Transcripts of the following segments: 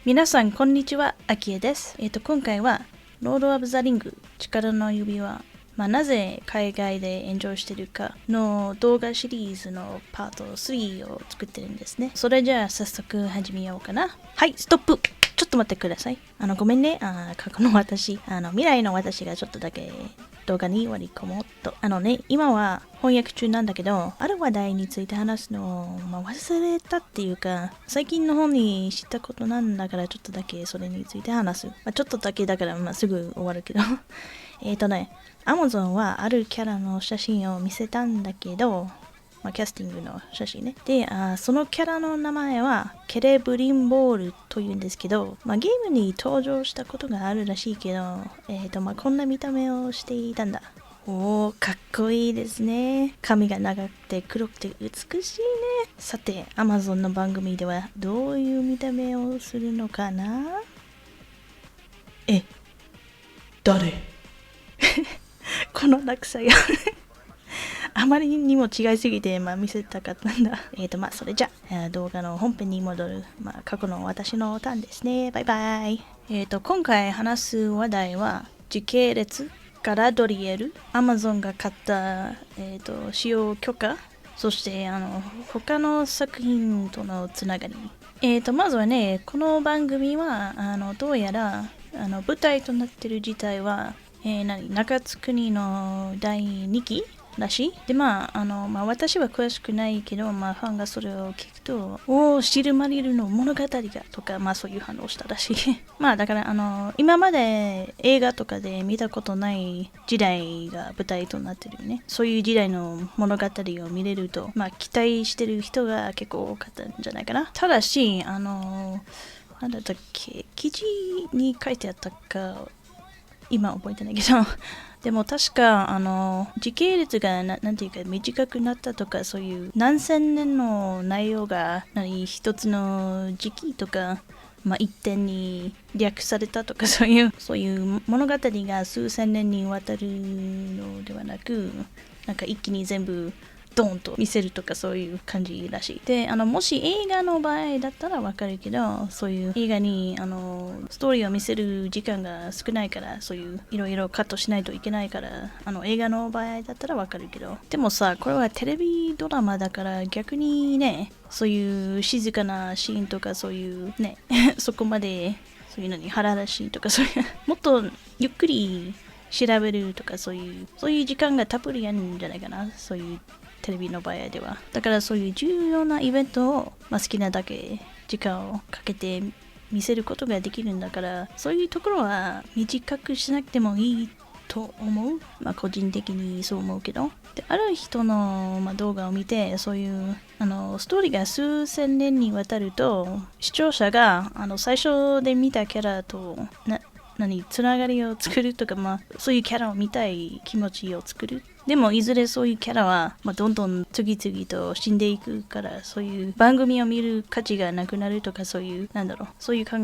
皆さんこんにちは、あきれです。今回はロード・オブ・ザ・リング、力の指輪、なぜ海外で炎上してるかの動画シリーズのパート3を作ってるんですね。それじゃあ早速始めようかな。はい、ストップ。ちょっと待ってください。ごめんね。過去の私、未来の私がちょっとだけ動画に割り込もうと。今は翻訳中なんだけど、ある話題について話すのを、忘れたっていうか、最近の本に知ったことなんだからちょっとだけそれについて話す。ちょっとだけだからすぐ終わるけど。アマゾンはあるキャラの写真を見せたんだけど、キャスティングの写真ね。で、そのキャラの名前はケレブリンボールというんですけど、ゲームに登場したことがあるらしいけど、こんな見た目をしていたんだ。おー、かっこいいですね。髪が長くて黒くて美しいね。さて、アマゾンの番組ではどういう見た目をするのかな？誰？この落差があまりにも違いすぎて、見せたかったんだ。それじゃ動画の本編に戻る。過去の私のターンですね。バイバイ。今回話す話題は、時系列、ガラドリエル、アマゾンが買った、使用許可、そして他の作品とのつながり。まずはね、この番組はどうやら舞台となっている自体は、中津国の第2期らしい。で、私は詳しくないけど、ファンがそれを聞くと、シルマリルの物語がとか、そういう反応したらしい。だから、今まで映画とかで見たことない時代が舞台となってるよね。そういう時代の物語を見れると、期待してる人が結構多かったんじゃないかな。ただし、なんだったっけ、記事に書いてあったか、今覚えてないけどでも確か時系列がなんていうか短くなったとか、そういう何千年の内容が一つの時期とか、一点に略されたとか、そういう物語が数千年にわたるのではなく、一気に全部ドーンと見せるとか、そういう感じらしい。で、もし映画の場合だったらわかるけど、そういう映画にストーリーを見せる時間が少ないから、そういういろいろカットしないといけないから、映画の場合だったらわかるけど、でもさ、これはテレビドラマだから逆にね、そういう静かなシーンとか、そういうねそこまでそういうのに腹らしいとか、そういうもっとゆっくり調べるとか、そういう時間がたっぷりあるんじゃないかな、そういうテレビの場合では。だからそういう重要なイベントを、好きなだけ時間をかけて見せることができるんだから、そういうところは短くしなくてもいいと思う。個人的にそう思うけど。で、ある人の、動画を見て、そういうストーリーが数千年にわたると、視聴者が最初で見たキャラとつながりを作るとか、そういうキャラを見たい気持ちを作る。でもいずれそういうキャラは、どんどん次々と死んでいくから、そういう番組を見る価値がなくなるとか、そういう考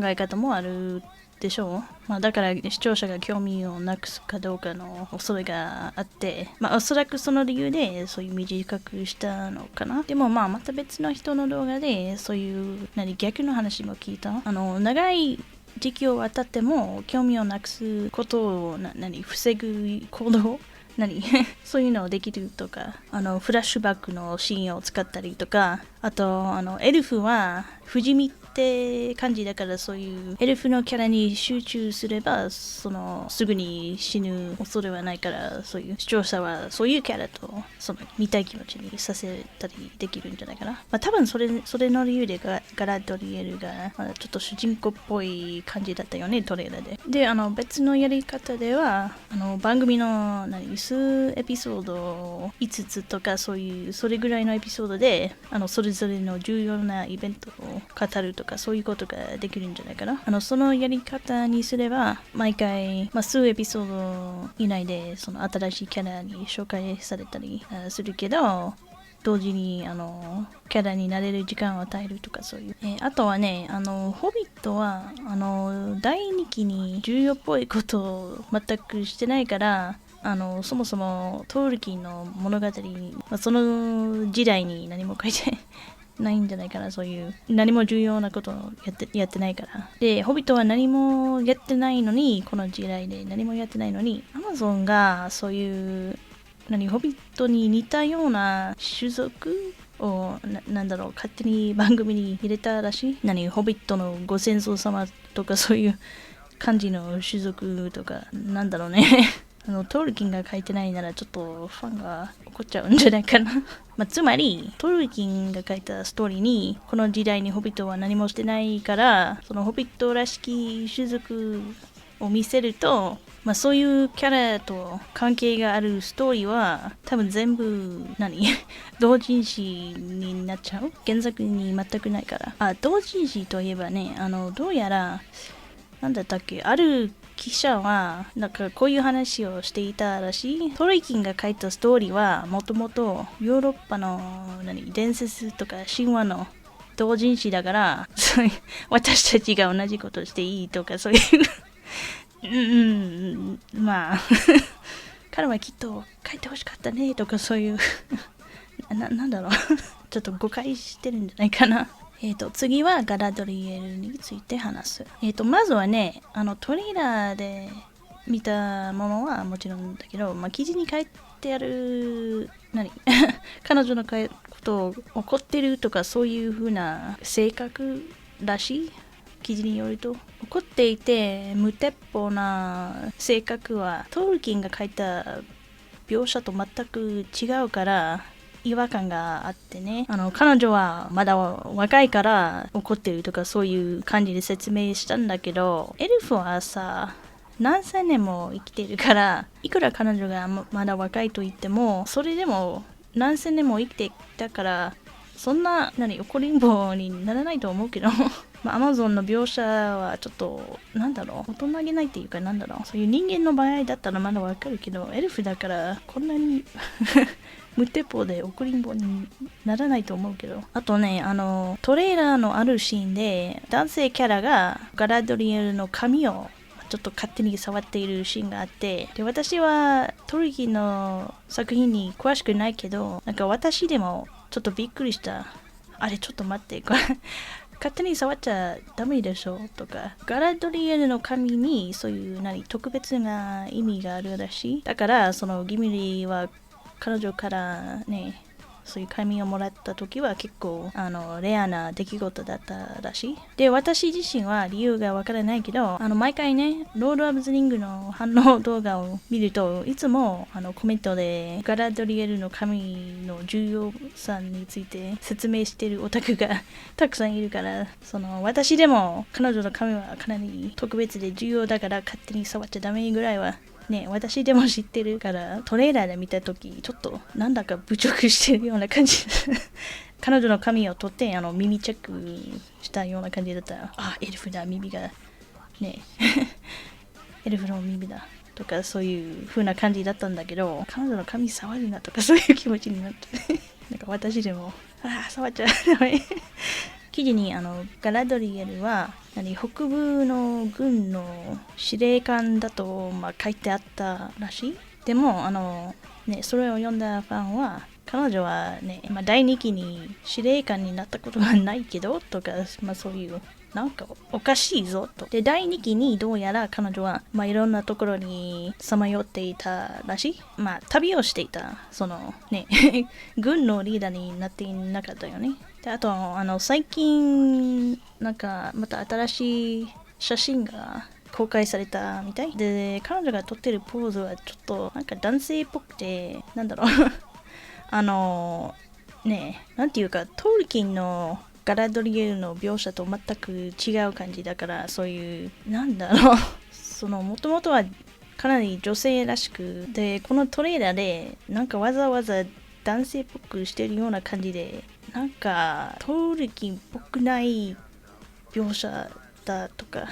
え方もあるでしょう。だから視聴者が興味をなくすかどうかの恐れがあって、おそらくその理由でそういう短くしたのかな。でもまた別の人の動画でそういう逆の話も聞いた。長い時期を渡っても興味をなくすことを防ぐ行動そういうのをできるとか、フラッシュバックのシーンを使ったりとか、あとエルフは不死身って感じだから、そういうエルフのキャラに集中すればすぐに死ぬ恐れはないから、そういう視聴者はそういうキャラと見たい気持ちにさせたりできるんじゃないかな。多分それの理由でガラドリエルがちょっと主人公っぽい感じだったよね、トレーラーで。で、別のやり方では番組の数エピソード5つとか、それぐらいのエピソードでそれぞれの重要なイベントを語るとか、そういうことができるんじゃないかな。そのやり方にすれば毎回、数エピソード以内で新しいキャラに紹介されたりするけど、同時にキャラになれる時間を与えるとか、そういう、あとはね、ホビットは第2期に重要っぽいことを全くしてないから、そもそもトールキンの物語、その時代に何も書いてないんじゃないかな。そういう何も重要なことをやってないから。で、ホビットは何もやってないのに、この時代で何もやってないのに、アマゾンがそういうホビットに似たような種族を勝手に番組に入れたらしい。ホビットのご先祖様とかそういう感じの種族とかトールキンが書いてないならちょっとファンが怒っちゃうんじゃないかなつまりトールキンが書いたストーリーにこの時代にホビットは何もしてないからそのホビットらしき種族を見せるとそういうキャラと関係があるストーリーは多分全部同人誌になっちゃう。原作に全くないから。同人誌といえばね、どうやらある記者はこういう話をしていたらしい。トロイキンが書いたストーリーはもともとヨーロッパの伝説とか神話の同人誌だから私たちが同じことしていいとかそういう彼はきっと書いてほしかったねとかそういうちょっと誤解してるんじゃないかな。次はガラドリエルについて話す。まずはね、トレーラーで見たものはもちろんだけど、記事に書いてある、彼女のことを怒ってるとかそういう風な性格らしい。記事によると怒っていて無鉄砲な性格はトールキンが書いた描写と全く違うから違和感があってね。彼女はまだ若いから怒ってるとかそういう感じで説明したんだけど、エルフはさ何千年も生きてるからいくら彼女がまだ若いと言ってもそれでも何千年も生きてきたからそんな怒りんぼにならないと思うけどアマゾンの描写はちょっと大人げないっていうかそういう人間の場合だったらまだわかるけどエルフだからこんなに無鉄砲で怒りんぼにならないと思うけど。あとねトレーラーのあるシーンで男性キャラがガラドリエルの髪をちょっと勝手に触っているシーンがあって、で私はトルキの作品に詳しくないけど私でもちょっとびっくりした。あれちょっと待ってこれ勝手に触っちゃダメでしょとか。ガラドリエルの髪にそういう特別な意味があるらしい。だからそのギミリは彼女からねそういう髪をもらった時は結構レアな出来事だったらしい。で私自身は理由がわからないけど毎回ねロード・オブ・ザ・リングの反応動画を見るといつもコメントでガラドリエルの髪の重要さについて説明しているオタクがたくさんいるから私でも彼女の髪はかなり特別で重要だから勝手に触っちゃダメぐらいはね、私でも知ってるからトレーラーで見たときちょっとなんだか侮辱してるような感じ彼女の髪を取って耳チェックしたような感じだったらエルフだ耳がねエルフの耳だとかそういう風な感じだったんだけど彼女の髪触るなとかそういう気持ちになって私でも触っちゃダメ記事にガラドリエルは北部の軍の司令官だと、書いてあったらしい。でもそれを読んだファンは彼女はね、第2期に司令官になったことがないけどとか、そういうおかしいぞと。で第2期にどうやら彼女はいろんなところにさまよっていたらしい。旅をしていた軍のリーダーになっていなかったよね。であと最近また新しい写真が公開されたみたいで、彼女が撮ってるポーズはちょっと男性っぽくてなんていうかトールキンのガラドリエルの描写と全く違う感じだから、そういうもともとはかなり女性らしくで、このトレーラーでわざわざ男性っぽくしてるような感じでトールキンっぽくない描写だとか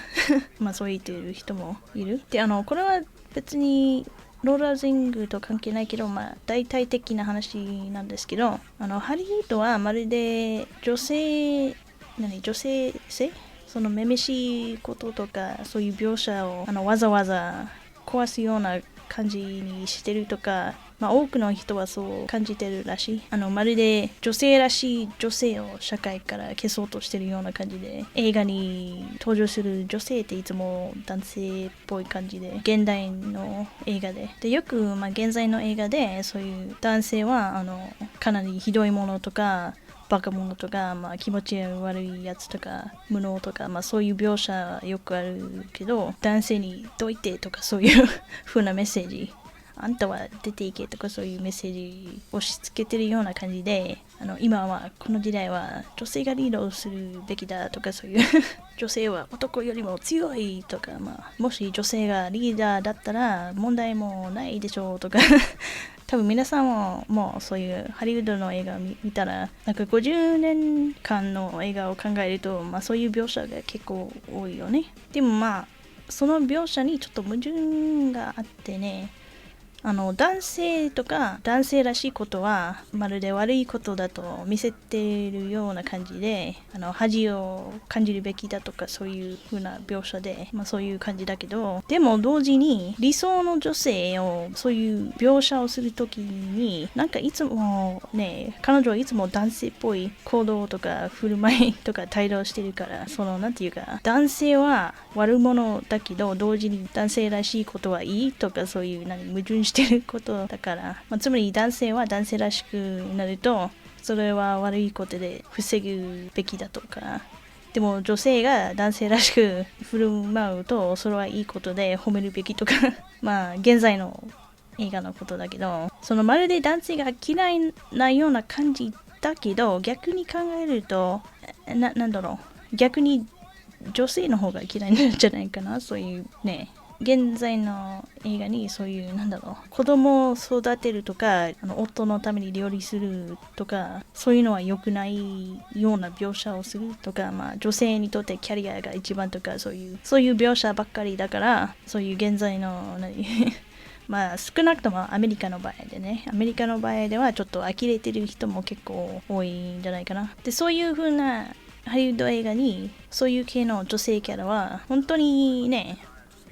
そう言っている人もいる。でこれは別にローラーズイングと関係ないけど、大体的な話なんですけど、ハリウッドはまるで女性性めめしいこととかそういう描写をわざわざ壊すような感じにしてるとか、多くの人はそう感じてるらしい。まるで女性らしい女性を社会から消そうとしてるような感じで、映画に登場する女性っていつも男性っぽい感じで、現代の映画でよく、現在の映画でそういう男性はかなりひどいものとかバカ者とか、気持ち悪いやつとか無能とか、そういう描写はよくあるけど、男性にどいてとかそういう風なメッセージ、あんたは出ていけとかそういうメッセージ押し付けてるような感じで、今はこの時代は女性がリードするべきだとか、そういう女性は男よりも強いとか、もし女性がリーダーだったら問題もないでしょうとか多分皆さんもうそういうハリウッドの映画を見たら、なんか50年間の映画を考えると、そういう描写が結構多いよね。でもその描写にちょっと矛盾があってね、男性とか男性らしいことはまるで悪いことだと見せているような感じで、恥を感じるべきだとかそういう風な描写で、そういう感じだけど、でも同時に理想の女性をそういう描写をするときに、なんかいつもね、彼女はいつも男性っぽい行動とか振る舞いとか態度をしてるから、なんていうか、男性は悪者だけど同時に男性らしいことはいいとか、そういう矛盾してることだから、つまり男性は男性らしくなるとそれは悪いことで防ぐべきだとか、でも女性が男性らしく振る舞うとそれはいいことで褒めるべきとか現在の映画のことだけど、まるで男性が嫌いなような感じだけど、逆に考えるとなんだろう、逆に女性の方が嫌いなんじゃないかな。そういうね、現在の映画にそういう子供を育てるとか、夫のために料理するとか、そういうのは良くないような描写をするとか、女性にとってキャリアが一番とか、そういう描写ばっかりだから、そういう現在の少なくともアメリカの場合でね、アメリカの場合ではちょっと呆れてる人も結構多いんじゃないかな。で、そういう風なハリウッド映画にそういう系の女性キャラは本当にね、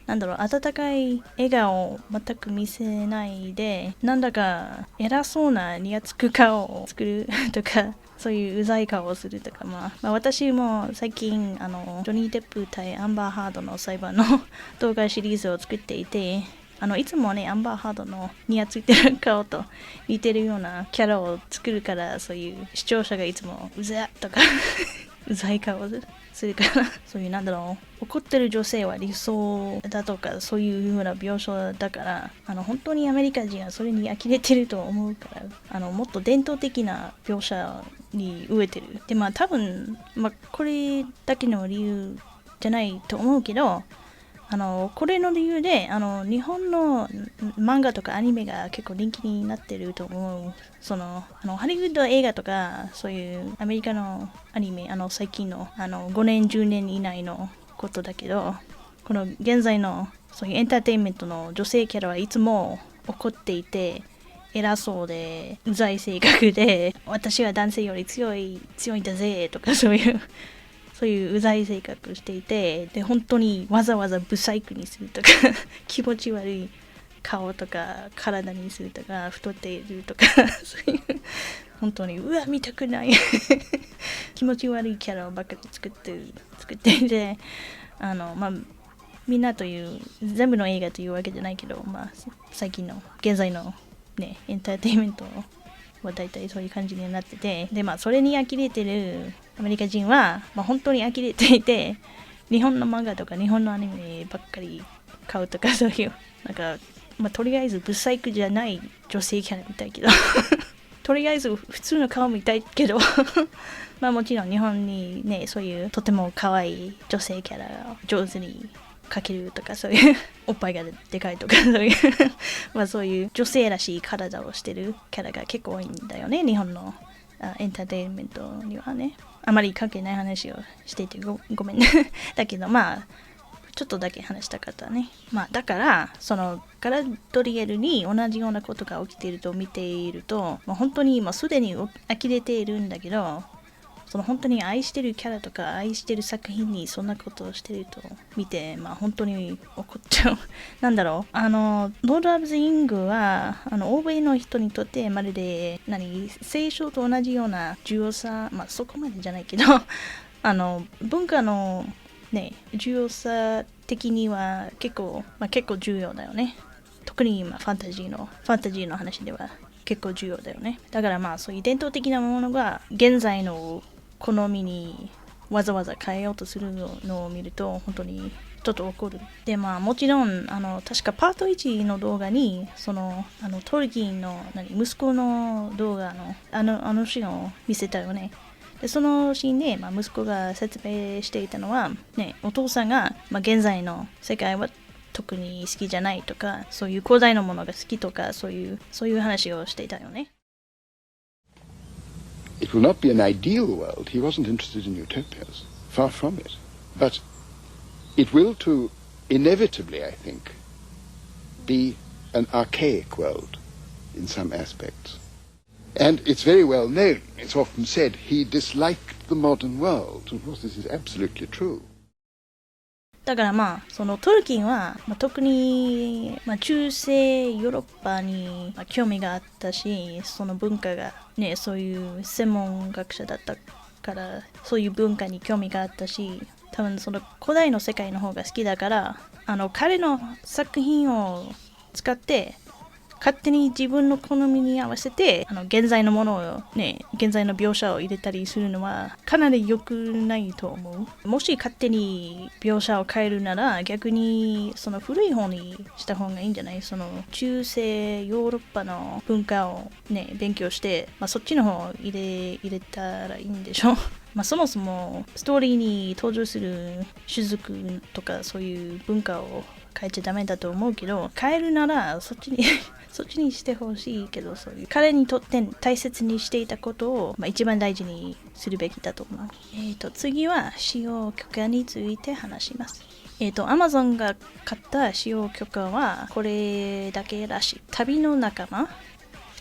温かい笑顔を全く見せないで、なんだか偉そうなにやつく顔を作るとか、そういううざい顔をするとか、私も最近ジョニー・デップ対アンバー・ハードの裁判の動画シリーズを作っていて、いつもね、アンバー・ハードのにやついてる顔と似てるようなキャラを作るから、そういう視聴者がいつもうざっとかうざい顔をするからそういう怒ってる女性は理想だとか、そういう風な描写だから、本当にアメリカ人はそれに呆れてると思うから、もっと伝統的な描写に飢えてる。で多分これだけの理由じゃないと思うけど、これの理由で日本の漫画とかアニメが結構人気になってると思う。ハリウッド映画とかそういうアメリカのアニメ、最近の5年10年以内のことだけど、この現在のそういうエンターテインメントの女性キャラはいつも怒っていて、偉そうでうざい性格で、私は男性より強いんだぜとか、そういううざい性格していて、で本当にわざわざブサイクにするとか気持ち悪い顔とか体にするとか、太っているとかそういう本当に見たくない気持ち悪いキャラをばっかり作っていて、みんなという全部の映画というわけじゃないけど、最近の現在のねエンターテインメントは大体そういう感じになってて、でそれに呆れてるアメリカ人は、本当に呆れていて、日本の漫画とか日本のアニメばっかり買うとか、そういうとりあえずブサイクじゃない女性キャラみたいけどとりあえず普通の顔みたいけどもちろん日本にね、そういうとても可愛い女性キャラを上手に描けるとか、そういうおっぱいがでかいとか、そういうそういう女性らしい体をしてるキャラが結構多いんだよね、日本のエンターテインメントにはね。あまり関係ない話をしていて ごめんねだけどちょっとだけ話したかったね。だからガラドリエルに同じようなことが起きていると見ていると、本当に今すでに呆れているんだけど、その本当に愛してるキャラとか愛してる作品にそんなことをしてると見て、本当に怒っちゃう。なんだろう、ロード・オブ・ザ・リングは欧米の人にとってまるで聖書と同じような重要さ、そこまでじゃないけど文化の重要さ的には結構重要だよね。特にファンタジーの話では結構重要だよね。だからそういう伝統的なものが現在の好みにわざわざ変えようとするのを見ると本当にちょっと怒る。でもちろん確かパート1の動画にトールキンの息子の動画のシーンを見せたよね。でそのシーンで、息子が説明していたのは、お父さんが、現在の世界は特に好きじゃないとか、そういう古代のものが好きとか、そういう話をしていたよね。It will not be an ideal world. He wasn't interested in utopias. Far from it. But it will to inevitably, I think, be an archaic world in some aspects. And it's very well known, it's often said, he disliked the modern world. Of course, this is absolutely true. だからそのトルキンは、特に、中世ヨーロッパに、興味があったし、その文化がね、そういう専門学者だったから、そういう文化に興味があったし、多分その古代の世界の方が好きだから、彼の作品を使って勝手に自分の好みに合わせて現在のものを現在の描写を入れたりするのはかなり良くないと思う。もし勝手に描写を変えるなら逆にその古い方にした方がいいんじゃない？その中世ヨーロッパの文化を勉強して、そっちの方を入れたらいいんでしょ。そもそもストーリーに登場する種族とかそういう文化を変えちゃダメだと思うけど、変えるならそっちにしてほしいけど、そういう彼にとって大切にしていたことを、一番大事にするべきだと思う。次は使用許可について話します。アマゾンが買った使用許可はこれだけらしい。旅の仲間、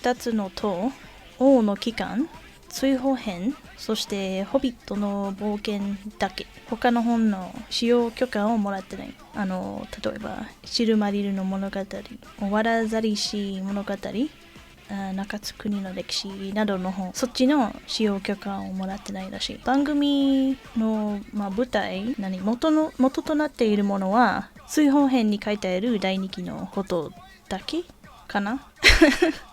2つの塔、王の帰還、追放編、そしてホビットの冒険だけ。他の本の使用許可をもらってない。例えばシルマリルの物語、わらざりし物語、中津国の歴史などの本、そっちの使用許可をもらってないらしい。番組の、舞台、元となっているものは追放編に書いてある第2期のことだけかな。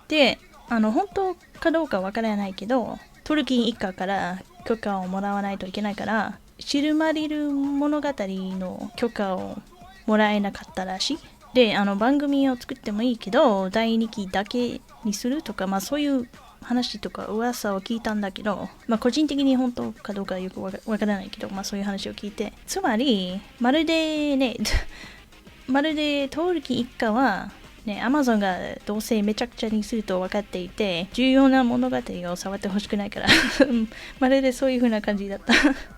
で、本当かどうかわからないけど、トルキン一家から許可をもらわないといけないから、シルマリル物語の許可をもらえなかったらしい。で、番組を作ってもいいけど、第2期だけにするとか、そういう話とか噂を聞いたんだけど、個人的に本当かどうかよくわからないけど、そういう話を聞いて、つまり、まるでトールキン一家は、アマゾンがどうせめちゃくちゃにすると分かっていて、重要な物語を触ってほしくないからまるでそういう風な感じだった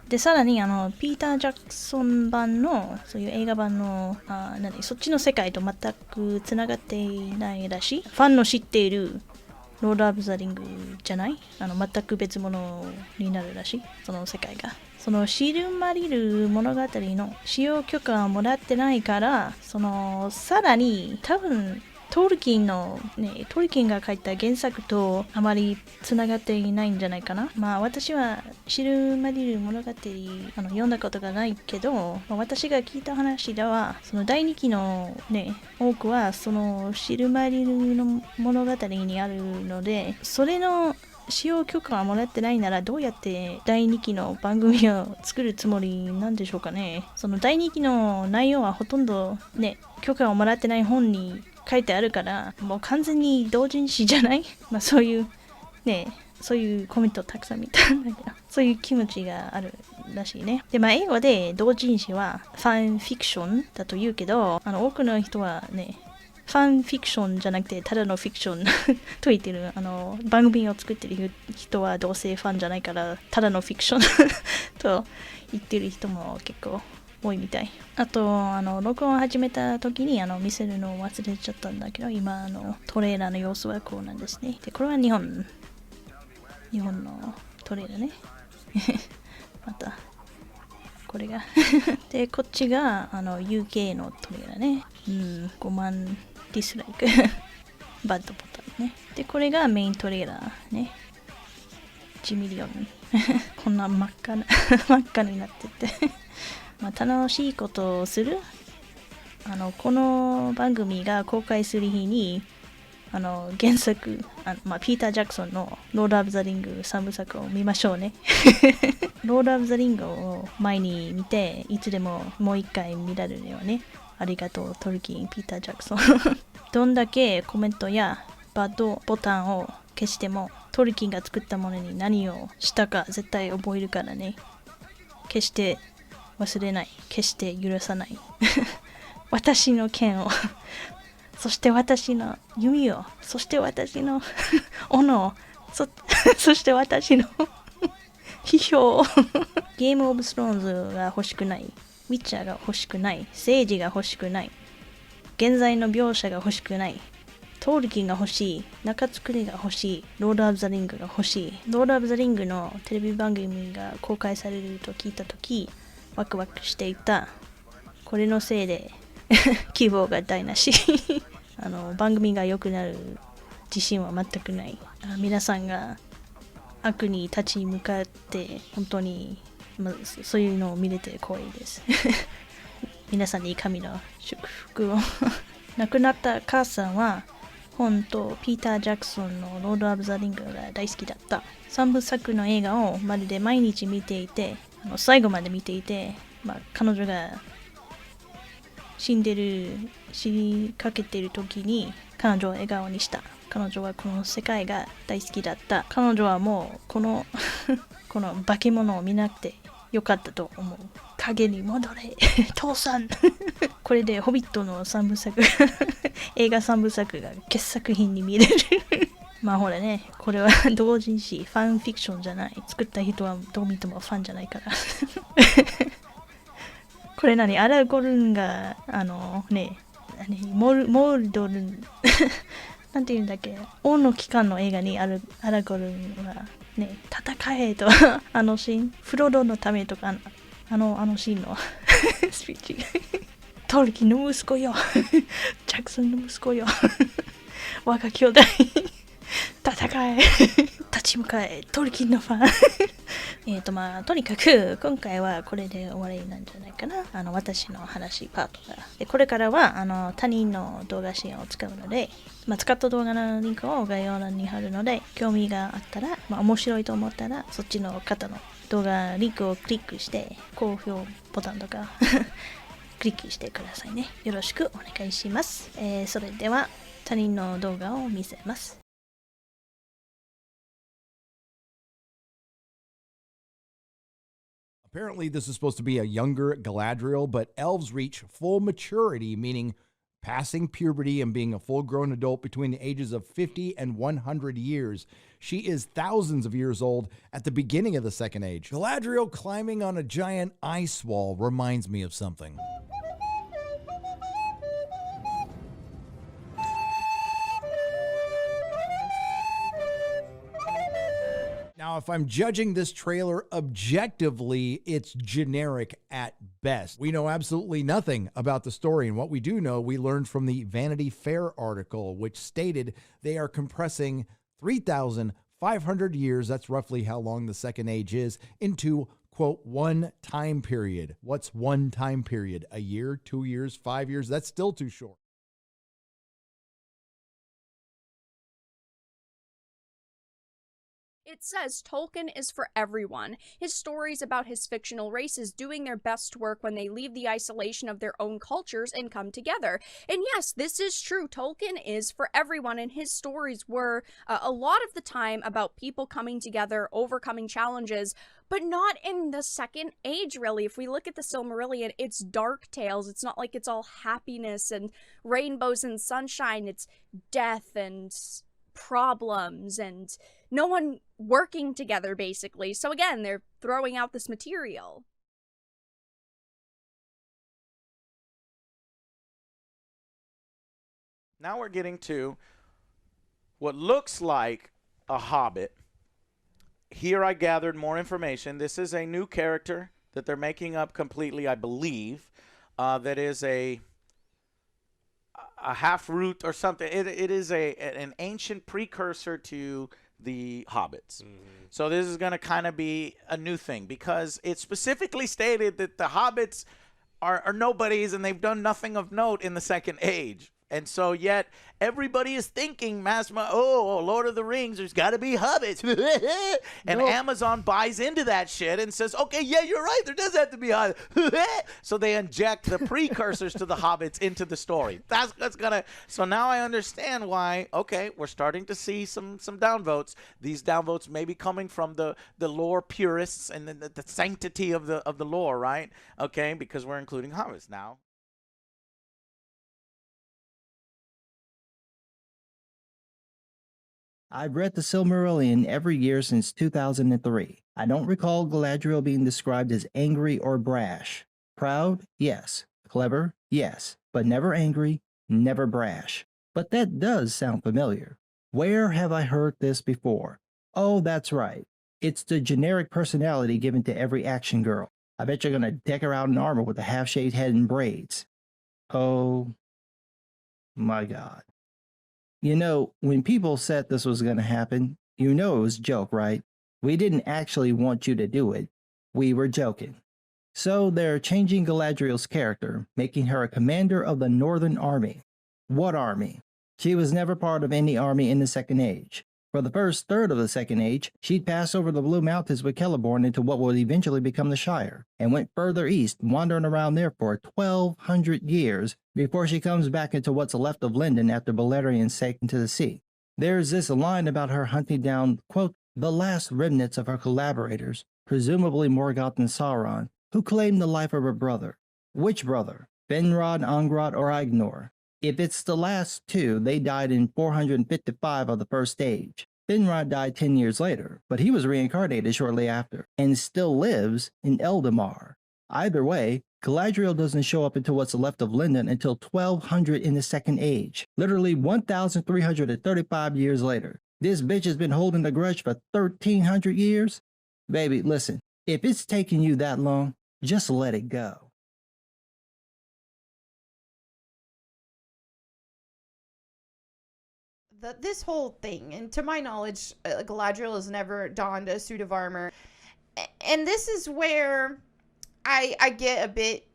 で、さらにピーター・ジャクソン版のそういう映画版のそっちの世界と全くつながっていないらしい。ファンの知っているロード・オブ・ザ・リングじゃない、全く別物になるらしい、その世界が。そのシルマリル物語の使用許可をもらってないから、さらに多分トールキンが書いた原作とあまりつながっていないんじゃないかな。私はシルマリル物語読んだことがないけど、私が聞いた話ではその第2期の多くはそのシルマリルの物語にあるので、それの使用許可はもらってないならどうやって第2期の番組を作るつもりなんでしょうかね。その第2期の内容はほとんど許可をもらってない本に書いてあるから、もう完全に同人誌じゃないそういうコメントをたくさん見たんだけど、そういう気持ちがあるらしいね。で、英語で同人誌はファンフィクションだと言うけど、多くの人はファンフィクションじゃなくてただのフィクションと言ってる。番組を作ってる人はどうせファンじゃないからただのフィクションと言ってる人も結構多いみたい。あと録音を始めた時に見せるのを忘れちゃったんだけど、今トレーラーの様子はこうなんですね。で、これは日本のトレーラーね。またこれがでこっちがUK のトレーラーね。5万ディスライクバッドボタンね。でこれがメイントレーラーね。1ミリオンこんな真っ赤な真っ赤になっててまあ楽しいことをする。この番組が公開する日に原作ピーター・ジャクソンのロード・オブ・ザ・リング3部作を見ましょうねロード・オブ・ザ・リングを前に見ていつでももう一回見られるよね。ありがとうトルキンピーター・ジャクソンどんだけコメントやバッドボタンを消してもトルキンが作ったものに何をしたか絶対覚えるからね。決して忘れない。決して許さない私の剣をそして私の弓を、そして私の斧を、そして私の批評をゲームオブスローンズが欲しくない、ウィッチャーが欲しくない、政治が欲しくない、現在の描写が欲しくない、トールキンが欲しい、中作りが欲しい、ロード・オブ・ザ・リングが欲しい。ロード・オブ・ザ・リングのテレビ番組が公開されると聞いたとき、ワクワクしていた。これのせいで希望が台無し番組が良くなる自信は全くない。皆さんが悪に立ち向かって本当に、そういうのを見れて光栄です皆さんに神の祝福を亡くなった母さんは本とピーター・ジャクソンのロード・オブ・ザ・リングが大好きだった。3部作の映画をまるで毎日見ていて最後まで見ていて、彼女が死にかけている時に彼女を笑顔にした。彼女はこの世界が大好きだった。彼女はもうこの化け物を見なくてよかったと思う。影に戻れ父さんこれでホビットの3部作映画3部作が傑作品に見れるほらね、これは同人誌ファンフィクションじゃない。作った人はどう見てもファンじゃないからこれアラゴルンがモールドルンなんて言うんだっけ、王の機関の映画にアラゴルンはね、戦えとシーン、フロドのためとかシーンのスピーチトルキンの息子よジャクソンの息子よ我が兄弟戦え立ち向かえトルキンのファンとにかく今回はこれで終わりなんじゃないかな。私の話パートがで、これからは他人の動画支援を使うので、使った動画のリンクを概要欄に貼るので、興味があったら、面白いと思ったらそっちの方の動画リンクをクリックして高評ボタンとかクリックしてくださいね。よろしくお願いします。それでは他人の動画を見せます。Apparently, this is supposed to be a younger Galadriel, but elves reach full maturity, meaning passing puberty and being a full-grown adult between the ages of 50 and 100 years. She is thousands of years old at the beginning of the Second Age. Galadriel climbing on a giant ice wall reminds me of something. Now, if I'm judging this trailer objectively, it's generic at best. We know absolutely nothing about the story, and what we do know, we learned from the Vanity Fair article, which stated they are compressing 3,500 years, that's roughly how long the Second Age is, into, quote, one time period. What's one time period? A year, 2 years, 5 years? That's still too short. It says Tolkien is for everyone. His stories about his fictional races doing their best work when they leave the isolation of their own cultures and come together. And yes, this is true. Tolkien is for everyone, and his stories were a lot of the time about people coming together, overcoming challenges, but not in the Second Age, really. If we look at the Silmarillion, it's dark tales. It's not like it's all happiness and rainbows and sunshine. It's death and problems and no one working together, basically. So again, they're throwing out this material. Now we're getting to what looks like a hobbit. here I gathered more information. This is a new character that they're making up completely, I believe, that is a half-root or something. It is an ancient precursor to the Hobbits. So this is going to kind of be a new thing because it specifically stated that the Hobbits are nobodies and they've done nothing of note in the Second Age. And so yet everybody is thinking, Lord of the Rings, there's got to be hobbits. And Amazon buys into that shit and says, okay, yeah, you're right. There does have to be hobbits. So they inject the precursors to the hobbits into the story. That's going to. So now I understand why, okay, we're starting to see some downvotes. These downvotes may be coming from the lore purists and the sanctity of the lore, right? Okay, because we're including hobbits now. I've read the Silmarillion every year since 2003. I don't recall Galadriel being described as angry or brash. Proud? Yes. Clever? Yes. But never angry, never brash. But that does sound familiar. Where have I heard this before? Oh, that's right. It's the generic personality given to every action girl. I bet you're gonna deck her out in armor with a half-shaved head and braids. Oh my God. You know, when people said this was going to happen, you know it was a joke, right? We didn't actually want you to do it. We were joking. So they're changing Galadriel's character, making her a commander of the Northern Army. What army? She was never part of any army in the Second Age. For the first third of the Second Age, she'd pass over the Blue Mountains with Celeborn into what would eventually become the Shire, and went further east, wandering around there for 1,200 years before she comes back into what's left of Lindon after Beleriand sank into the sea. There's this line about her hunting down, quote, the last remnants of her collaborators, presumably Morgoth and Sauron, who claimed the life of her brother. Which brother? Finrod, Angrod, or Ignor? If it's the last two, they died in 455 of the First Age. Finrod died 10 years later, but he was reincarnated shortly after, and still lives in Eldamar. Either way, Galadriel doesn't show up into what's left of Lindon until 1200 in the Second Age, literally 1,335 years later. This bitch has been holding a grudge for 1,300 years? Baby, listen, if it's taking you that long, just let it go. This whole thing, and to my knowledge, Galadriel has never donned a suit of armor, and this is where I get a bit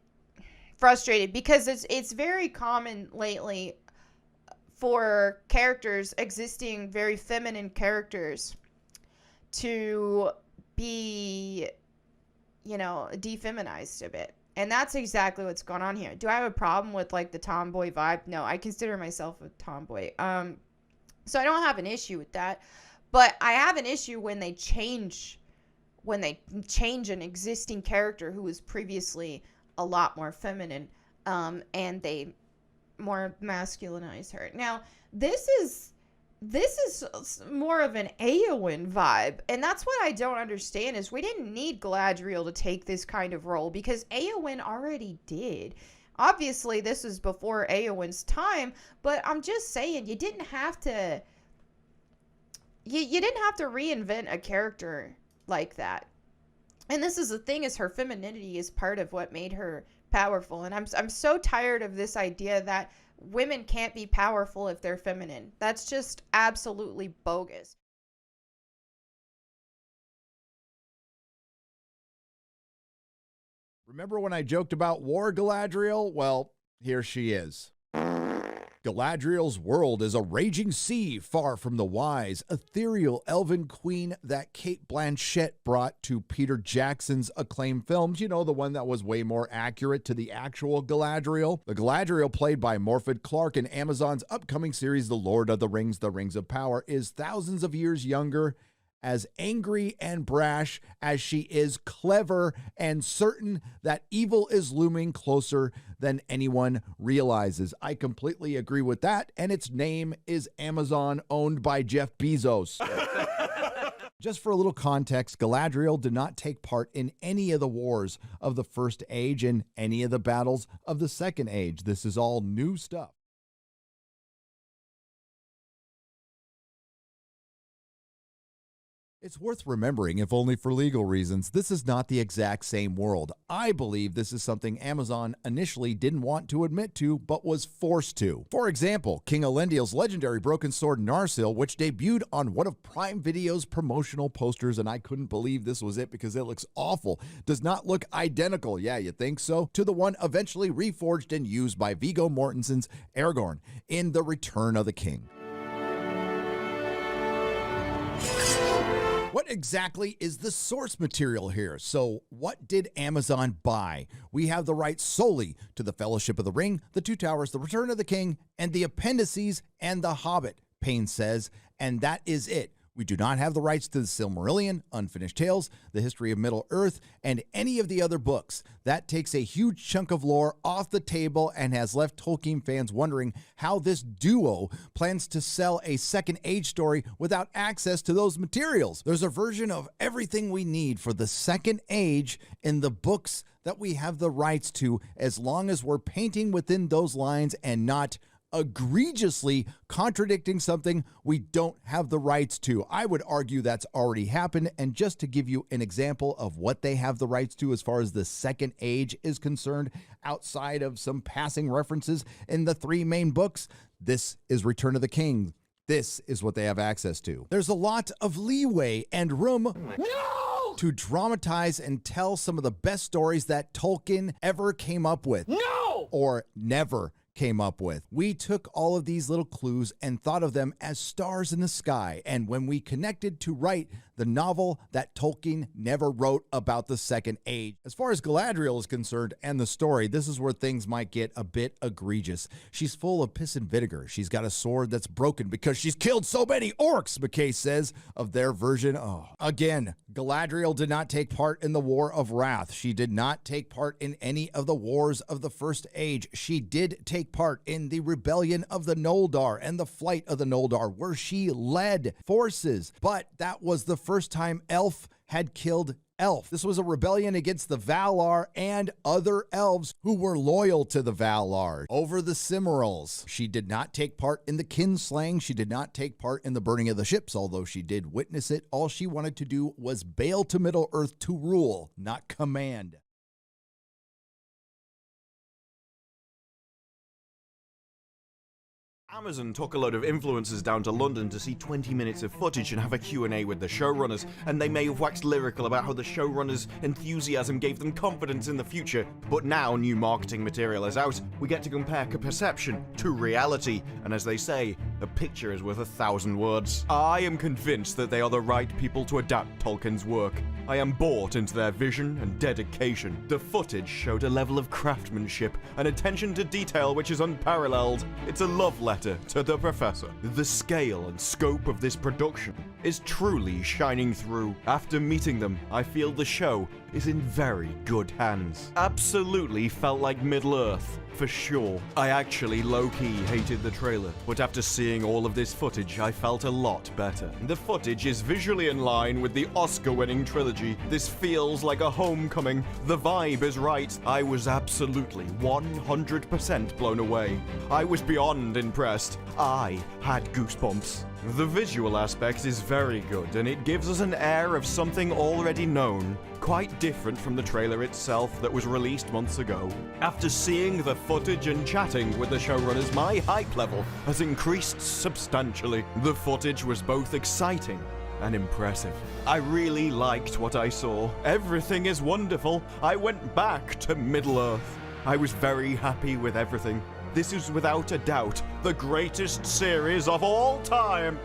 frustrated because it's very common lately for characters, existing very feminine characters, to be, you know, defeminized a bit. And that's exactly what's going on here. Do I have a problem with like the tomboy vibe? No, I consider myself a tomboy. So I don't have an issue with that, but I have an issue when they change an existing character who was previously a lot more feminine, and they more masculinize her. Now, this is more of an Éowyn vibe, and that's what I don't understand is we didn't need Galadriel to take this kind of role because Éowyn already did. Obviously, this is before Éowyn's time, but I'm just saying you didn't have to. You didn't have to reinvent a character like that. And this is the thing: is her femininity is part of what made her powerful. And I'm so tired of this idea that women can't be powerful if they're feminine. That's just absolutely bogus. Remember when I joked about War Galadriel? Well, here she is. Galadriel's world is a raging sea far from the wise, ethereal elven queen that Cate Blanchett brought to Peter Jackson's acclaimed films. You know, the one that was way more accurate to the actual Galadriel. The Galadriel played by Morfydd Clark in Amazon's upcoming series, The Lord of the Rings, The Rings of Power, is thousands of years younger, as angry and brash as she is clever and certain that evil is looming closer than anyone realizes. I completely agree with that, and its name is Amazon, owned by Jeff Bezos. Just for a little context, Galadriel did not take part in any of the wars of the First Age and any of the battles of the Second Age. This is all new stuff. It's worth remembering, if only for legal reasons, this is not the exact same world. I believe this is something Amazon initially didn't want to admit to, but was forced to. For example, King Elendil's legendary broken sword Narsil, which debuted on one of Prime Video's promotional posters, and I couldn't believe this was it because it looks awful, does not look identical, yeah, you think so, to the one eventually reforged and used by Viggo Mortensen's Aragorn in The Return of the King. What exactly is the source material here? So what did Amazon buy? We have the rights solely to The Fellowship of the Ring, The Two Towers, The Return of the King, and the appendices and The Hobbit, Payne says, and that is it. We do not have the rights to the Silmarillion, Unfinished Tales, The History of Middle-earth, and any of the other books. That takes a huge chunk of lore off the table and has left Tolkien fans wondering how this duo plans to sell a Second Age story without access to those materials. There's a version of everything we need for the Second Age in the books that we have the rights to, as long as we're painting within those lines and not egregiously contradicting something we don't have the rights to. I would argue that's already happened, and just to give you an example of what they have the rights to as far as the Second Age is concerned, outside of some passing references in the three main books, this is Return of the King. This is what they have access to. There's a lot of leeway and room to dramatize and tell some of the best stories that Tolkien ever came up with. Or never came up with. We took all of these little clues and thought of them as stars in the sky, and when we connected to write the novel that Tolkien never wrote about the Second Age. As far as Galadriel is concerned and the story, this is where things might get a bit egregious. She's full of piss and vinegar. She's got a sword that's broken because she's killed so many orcs, McKay says of their version. Again, Galadriel did not take part in the War of Wrath. She did not take part in any of the wars of the First Age. She did take part in the rebellion of the Noldor and the flight of the Noldor, where she led forces, but that was the first time Elf had killed Elf. This was a rebellion against the Valar and other elves who were loyal to the Valar over the Cimmerals. She did not take part in the kinslaying. She did not take part in the burning of the ships, although she did witness it. All she wanted to do was bail to Middle-earth to rule, not command. Amazon took a load of influencers down to London to see 20 minutes of footage and have a Q&A with the showrunners, and they may have waxed lyrical about how the showrunners' enthusiasm gave them confidence in the future, but now new marketing material is out, we get to compare perception to reality, and as they say, a picture is worth 1,000 words. I am convinced that they are the right people to adapt Tolkien's work. I am bought into their vision and dedication. The footage showed a level of craftsmanship and attention to detail which is unparalleled. It's a love letter to the professor. The scale and scope of this production is truly shining through. After meeting them, I feel the show is in very good hands. Absolutely felt like Middle-earth, for sure. I actually low-key hated the trailer, but after seeing all of this footage, I felt a lot better. The footage is visually in line with the Oscar-winning trilogy. This feels like a homecoming. The vibe is right. I was absolutely 100% blown away. I was beyond impressed. I had goosebumps. The visual aspect is very good, and it gives us an air of something already known, quite different from the trailer itself that was released months ago. After seeing the footage and chatting with the showrunners, my hype level has increased substantially. The footage was both exciting and impressive. I really liked what I saw. Everything is wonderful. I went back to Middle-earth. I was very happy with everything. This is without a doubt the greatest series of all time.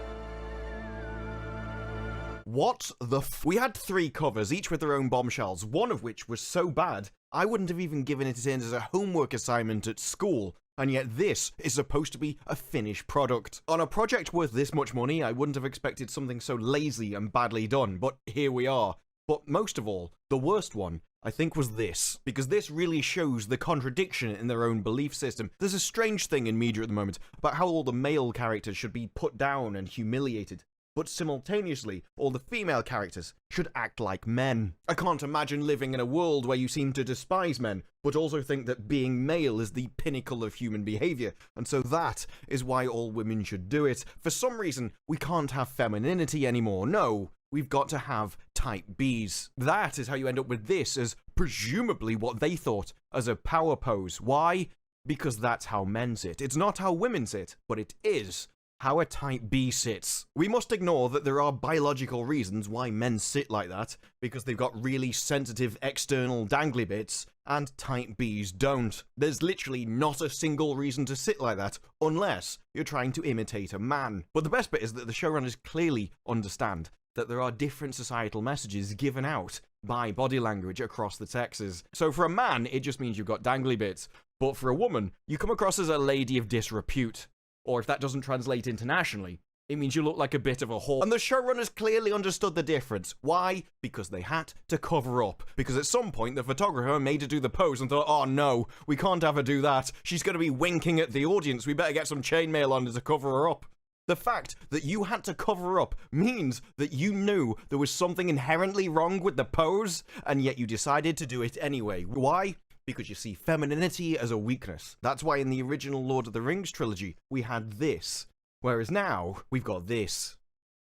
What the We had 3 covers, each with their own bombshells, one of which was so bad, I wouldn't have even given it in as a homework assignment at school, and yet this is supposed to be a finished product. On a project worth this much money, I wouldn't have expected something so lazy and badly done, but here we are. But most of all, the worst one, I think, was this, because this really shows the contradiction in their own belief system. There's a strange thing in media at the moment about how all the male characters should be put down and humiliated, but simultaneously, all the female characters should act like men. I can't imagine living in a world where you seem to despise men, but also think that being male is the pinnacle of human behavior, and so that is why all women should do it. For some reason, we can't have femininity anymore. No, we've got to have type Bs. That is how you end up with this as presumably what they thought as a power pose. Why? Because that's how men sit. It's not how women sit, but it is how a type B sits. We must ignore that there are biological reasons why men sit like that, because they've got really sensitive external dangly bits, and type Bs don't. There's literally not a single reason to sit like that, unless you're trying to imitate a man. But the best bit is that the showrunners clearly understand that there are different societal messages given out by body language across the sexes. So for a man, it just means you've got dangly bits, but for a woman, you come across as a lady of disrepute. Or if that doesn't translate internationally, it means you look like a bit of a whore. And the showrunners clearly understood the difference. Why? Because they had to cover up. Because at some point, the photographer made her do the pose and thought, oh no, we can't have her do that. She's going to be winking at the audience. We better get some chainmail on her to cover her up. The fact that you had to cover up means that you knew there was something inherently wrong with the pose, and yet you decided to do it anyway. Why? Because you see femininity as a weakness. That's why in the original Lord of the Rings trilogy, we had this. Whereas now, we've got this.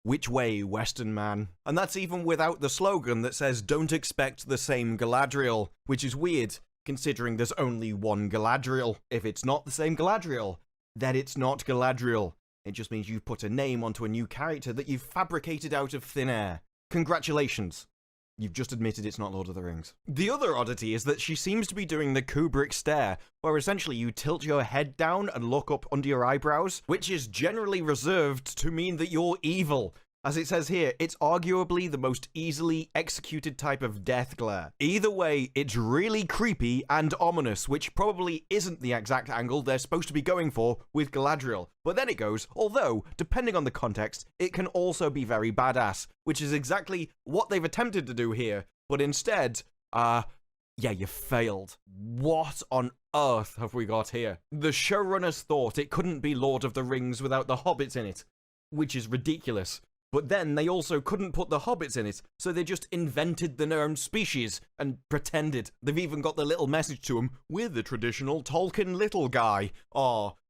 Which way, Western man? And that's even without the slogan that says, don't expect the same Galadriel, which is weird, considering there's only one Galadriel. If it's not the same Galadriel, then it's not Galadriel. It just means you've put a name onto a new character that you've fabricated out of thin air. Congratulations. You've just admitted it's not Lord of the Rings. The other oddity is that she seems to be doing the Kubrick stare, where essentially you tilt your head down and look up under your eyebrows, which is generally reserved to mean that you're evil. As it says here, it's arguably the most easily executed type of death glare. Either way, it's really creepy and ominous, which probably isn't the exact angle they're supposed to be going for with Galadriel. But then it goes, although, depending on the context, it can also be very badass, which is exactly what they've attempted to do here, but instead, yeah, you failed. What on earth have we got here? The showrunners thought it couldn't be Lord of the Rings without the hobbits in it, which is ridiculous. But then they also couldn't put the hobbits in it, so they just invented their own species and pretended. They've even got the little message to them, we're the traditional Tolkien little guy.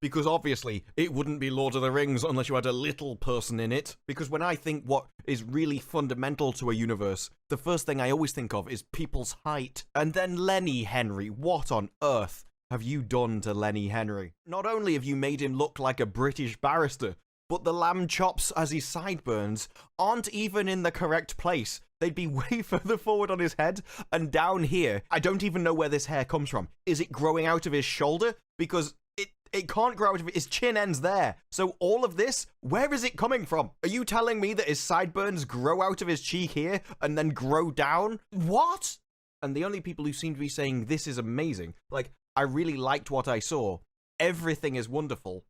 Because obviously it wouldn't be Lord of the Rings unless you had a little person in it. Because when I think what is really fundamental to a universe, the first thing I always think of is people's height. And then Lenny Henry, what on earth have you done to Lenny Henry? Not only have you made him look like a British barrister, but the lamb chops as his sideburns aren't even in the correct place. They'd be way further forward on his head, and down here, I don't even know where this hair comes from. Is it growing out of his shoulder? Because it can't grow out of it. His chin ends there. So all of this, where is it coming from? Are you telling me that his sideburns grow out of his cheek here and then grow down? What? And the only people who seem to be saying this is amazing, like, I really liked what I saw, everything is wonderful,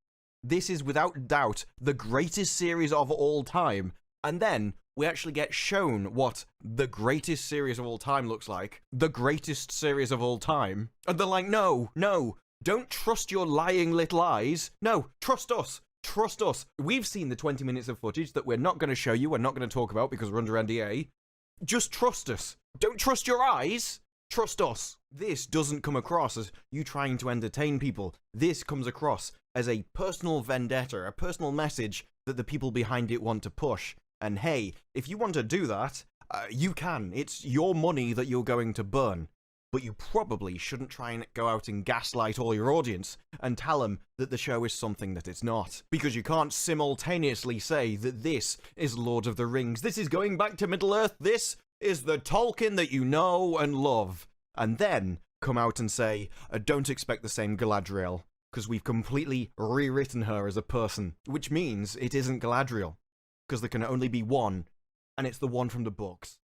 this is without doubt the greatest series of all time, and then we actually get shown what the greatest series of all time looks like. The greatest series of all time. And they're like, no, don't trust your lying little eyes. No, trust us. Trust us. We've seen the 20 minutes of footage that we're not going to show you, we're not going to talk about because we're under NDA. Just trust us. Don't trust your eyes. Trust us. This doesn't come across as you trying to entertain people. This comes across as a personal vendetta, a personal message that the people behind it want to push. And hey, if you want to do that, you can. It's your money that you're going to burn. But you probably shouldn't try and go out and gaslight all your audience and tell them that the show is something that it's not. Because you can't simultaneously say that this is Lord of the Rings, this is going back to Middle-earth, this is the Tolkien that you know and love, and then come out and say, don't expect the same Galadriel, because we've completely rewritten her as a person, which means it isn't Galadriel, because there can only be one, and it's the one from the books.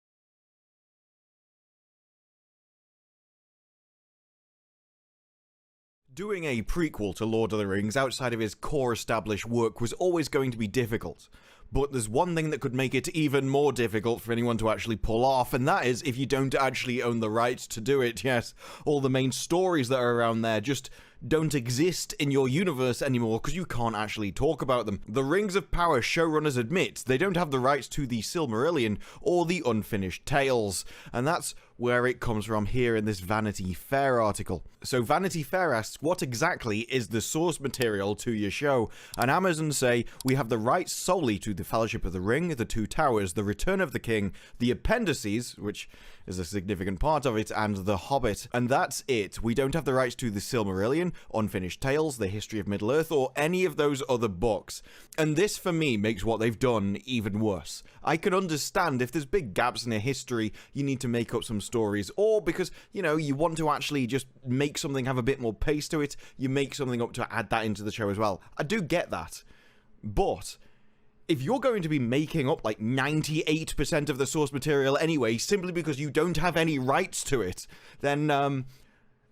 Doing a prequel to Lord of the Rings outside of his core established work was always going to be difficult. But there's one thing that could make it even more difficult for anyone to actually pull off, and that is if you don't actually own the rights to do it. Yes, all the main stories that are around there just don't exist in your universe anymore because you can't actually talk about them. The Rings of Power showrunners admit they don't have the rights to the Silmarillion or the Unfinished Tales, and that's where it comes from here in this Vanity Fair article. So Vanity Fair asks, what exactly is the source material to your show? And Amazon say, we have the rights solely to The Fellowship of the Ring, The Two Towers, The Return of the King, the appendices, which is a significant part of it, and The Hobbit. And that's it. We don't have the rights to The Silmarillion, Unfinished Tales, The History of Middle-earth, or any of those other books. And this, for me, makes what they've done even worse. I can understand if there's big gaps in a history, you need to make up some stories, or because, you know, you want to actually just make something have a bit more pace to it, you make something up to add that into the show as well. I do get that. But if you're going to be making up like 98% of the source material anyway, simply because you don't have any rights to it, then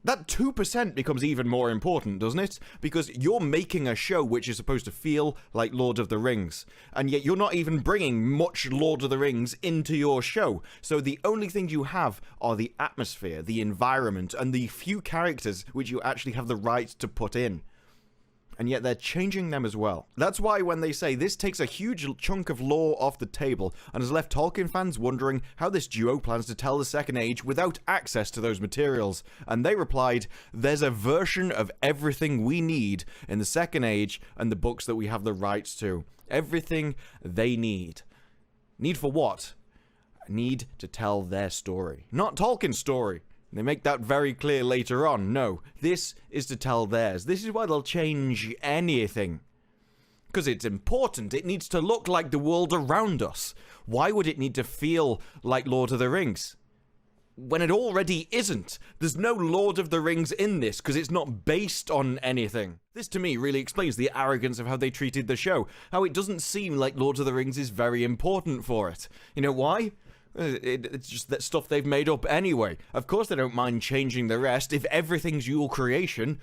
that 2% becomes even more important, doesn't it? Because you're making a show which is supposed to feel like Lord of the Rings, and yet you're not even bringing much Lord of the Rings into your show. So the only things you have are the atmosphere, the environment, and the few characters which you actually have the right to put in. And yet they're changing them as well. That's why when they say this takes a huge chunk of lore off the table and has left Tolkien fans wondering how this duo plans to tell the Second Age without access to those materials. And they replied, there's a version of everything we need in the Second Age and the books that we have the rights to. Everything they need. Need for what? Need to tell their story. Not Tolkien's story. They make that very clear later on. No, this is to tell theirs. This is why they'll change anything. Because it's important. It needs to look like the world around us. Why would it need to feel like Lord of the Rings? When it already isn't. There's no Lord of the Rings in this because it's not based on anything. This to me really explains the arrogance of how they treated the show. How it doesn't seem like Lord of the Rings is very important for it. You know why? It's just that stuff they've made up anyway. Of course they don't mind changing the rest. If everything's your creation,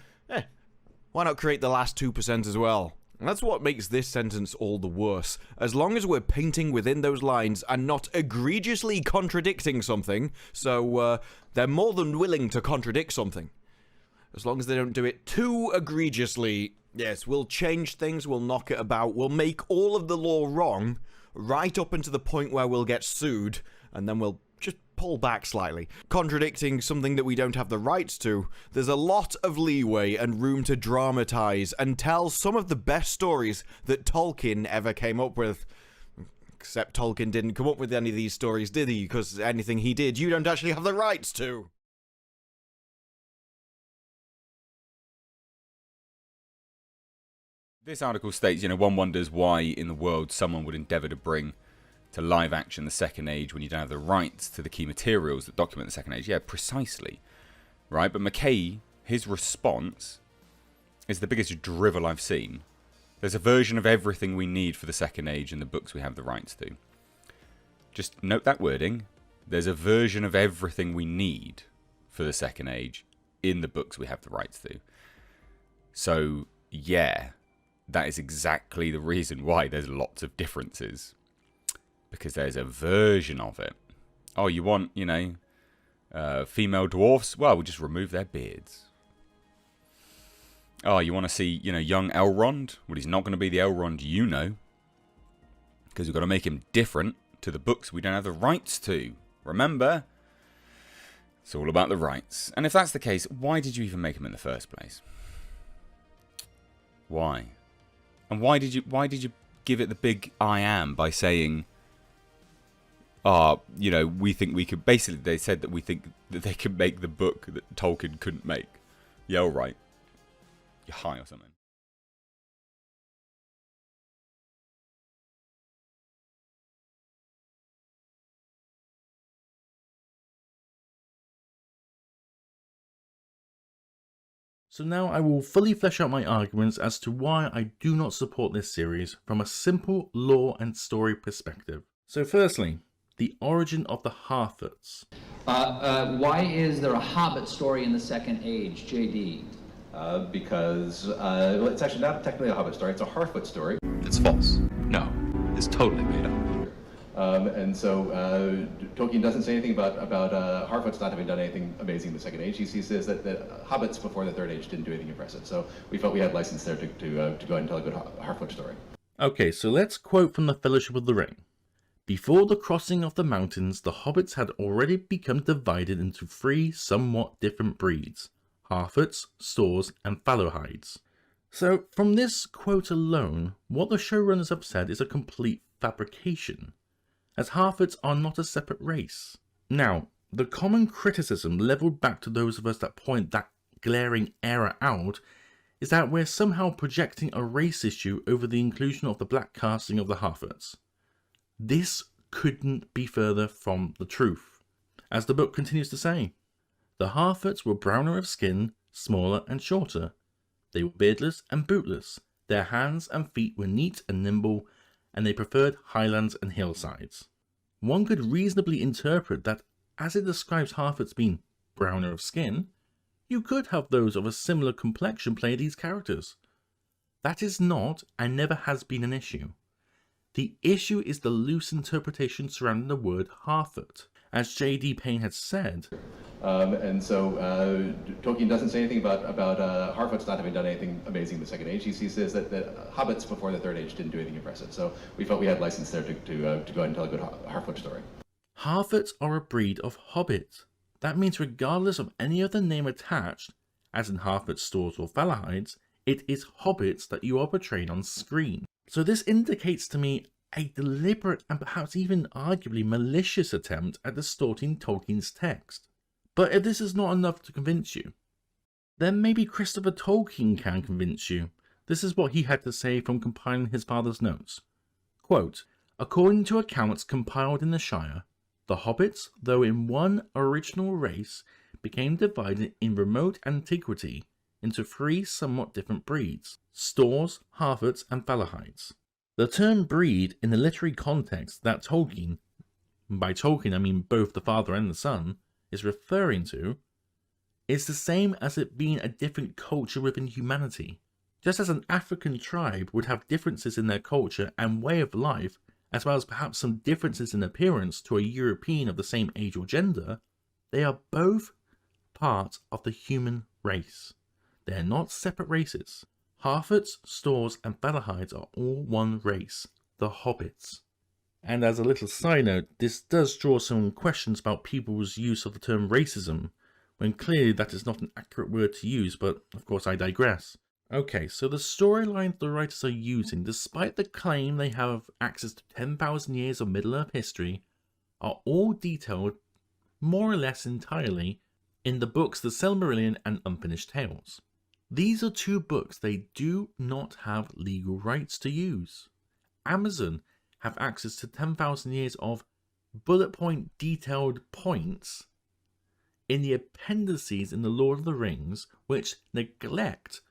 why not create the last 2% as well? And that's what makes this sentence all the worse. As long as we're painting within those lines and not egregiously contradicting something, so they're more than willing to contradict something. As long as they don't do it too egregiously, yes, we'll change things, we'll knock it about, we'll make all of the law wrong, right up until the point where we'll get sued, and then we'll just pull back slightly. Contradicting something that we don't have the rights to, there's a lot of leeway and room to dramatize and tell some of the best stories that Tolkien ever came up with. Except Tolkien didn't come up with any of these stories, did he? Because anything he did, you don't actually have the rights to. This article states, one wonders why in the world someone would endeavour to bring to live action the Second Age when you don't have the rights to the key materials that document the Second Age. Yeah, precisely. Right, but McKay, his response is the biggest drivel I've seen. There's a version of everything we need for the Second Age in the books we have the rights to. Just note that wording. There's a version of everything we need for the Second Age in the books we have the rights to. So, yeah, that is exactly the reason why there's lots of differences. Because there's a version of it. Oh, you want, female dwarfs? Well, we'll just remove their beards. Oh, you want to see, young Elrond? Well, he's not going to be the Elrond you know. Because we've got to make him different to the books we don't have the rights to. Remember? It's all about the rights. And if that's the case, why did you even make him in the first place? Why? And why did you give it the big I am by saying, we think we could... Basically, they said that we think that they could make the book that Tolkien couldn't make. Yeah, all right. You're high or something. So now I will fully flesh out my arguments as to why I do not support this series from a simple lore and story perspective. So firstly, the origin of the Harfoots. Why is there a Hobbit story in the Second Age, JD? Because it's actually not technically a Hobbit story, it's a Harfoot story. It's false. No, it's totally made up. And so Tolkien doesn't say anything about Harfoots not having done anything amazing in the Second Age. He says that hobbits before the Third Age didn't do anything impressive. So we felt we had license there to go ahead and tell a good Harfoot story. Okay, so let's quote from the Fellowship of the Ring. Before the crossing of the mountains, the hobbits had already become divided into 3 somewhat different breeds: Harfoots, Stores, and Fallowhides. So, from this quote alone, what the showrunners have said is a complete fabrication, as Harfoots are not a separate race. Now, the common criticism levelled back to those of us that point that glaring error out is that we're somehow projecting a race issue over the inclusion of the black casting of the Harfoots. This couldn't be further from the truth. As the book continues to say, the Harfoots were browner of skin, smaller and shorter. They were beardless and bootless. Their hands and feet were neat and nimble, and they preferred highlands and hillsides. One could reasonably interpret that as it describes Harfoots being browner of skin, you could have those of a similar complexion play these characters. That is not and never has been an issue. The issue is the loose interpretation surrounding the word Harfoot. As J.D. Payne had said, Tolkien doesn't say anything about Harfoots not having done anything amazing in the Second Age. He says that hobbits before the Third Age didn't do anything impressive. So we felt we had license there to go ahead and tell a good Harfoot story. Harfoots are a breed of hobbit. That means regardless of any other name attached, as in Harfoots, Stores, or Fallowhides, it is hobbits that you are portraying on screen. So this indicates to me a deliberate and perhaps even arguably malicious attempt at distorting Tolkien's text. But if this is not enough to convince you, then maybe Christopher Tolkien can convince you. This is what he had to say from compiling his father's notes. Quote, according to accounts compiled in the Shire, the hobbits, though in one original race, became divided in remote antiquity into 3 somewhat different breeds: Stores, Harfoots, and Fallowhides. The term breed in the literary context that Tolkien, by Tolkien I mean both the father and the son, is referring to, is the same as it being a different culture within humanity. Just as an African tribe would have differences in their culture and way of life, as well as perhaps some differences in appearance to a European of the same age or gender, they are both part of the human race. They are not separate races. Harfoots, Stores, and Fallowhides are all one race, the Hobbits. And as a little side note, this does draw some questions about people's use of the term racism, when clearly that is not an accurate word to use, but of course I digress. Okay, so the storyline the writers are using, despite the claim they have access to 10,000 years of Middle-earth history, are all detailed more or less entirely in the books The Silmarillion and Unfinished Tales. These are 2 books they do not have legal rights to use. Amazon have access to 10,000 years of bullet point detailed points in the appendices in The Lord of the Rings, which neglect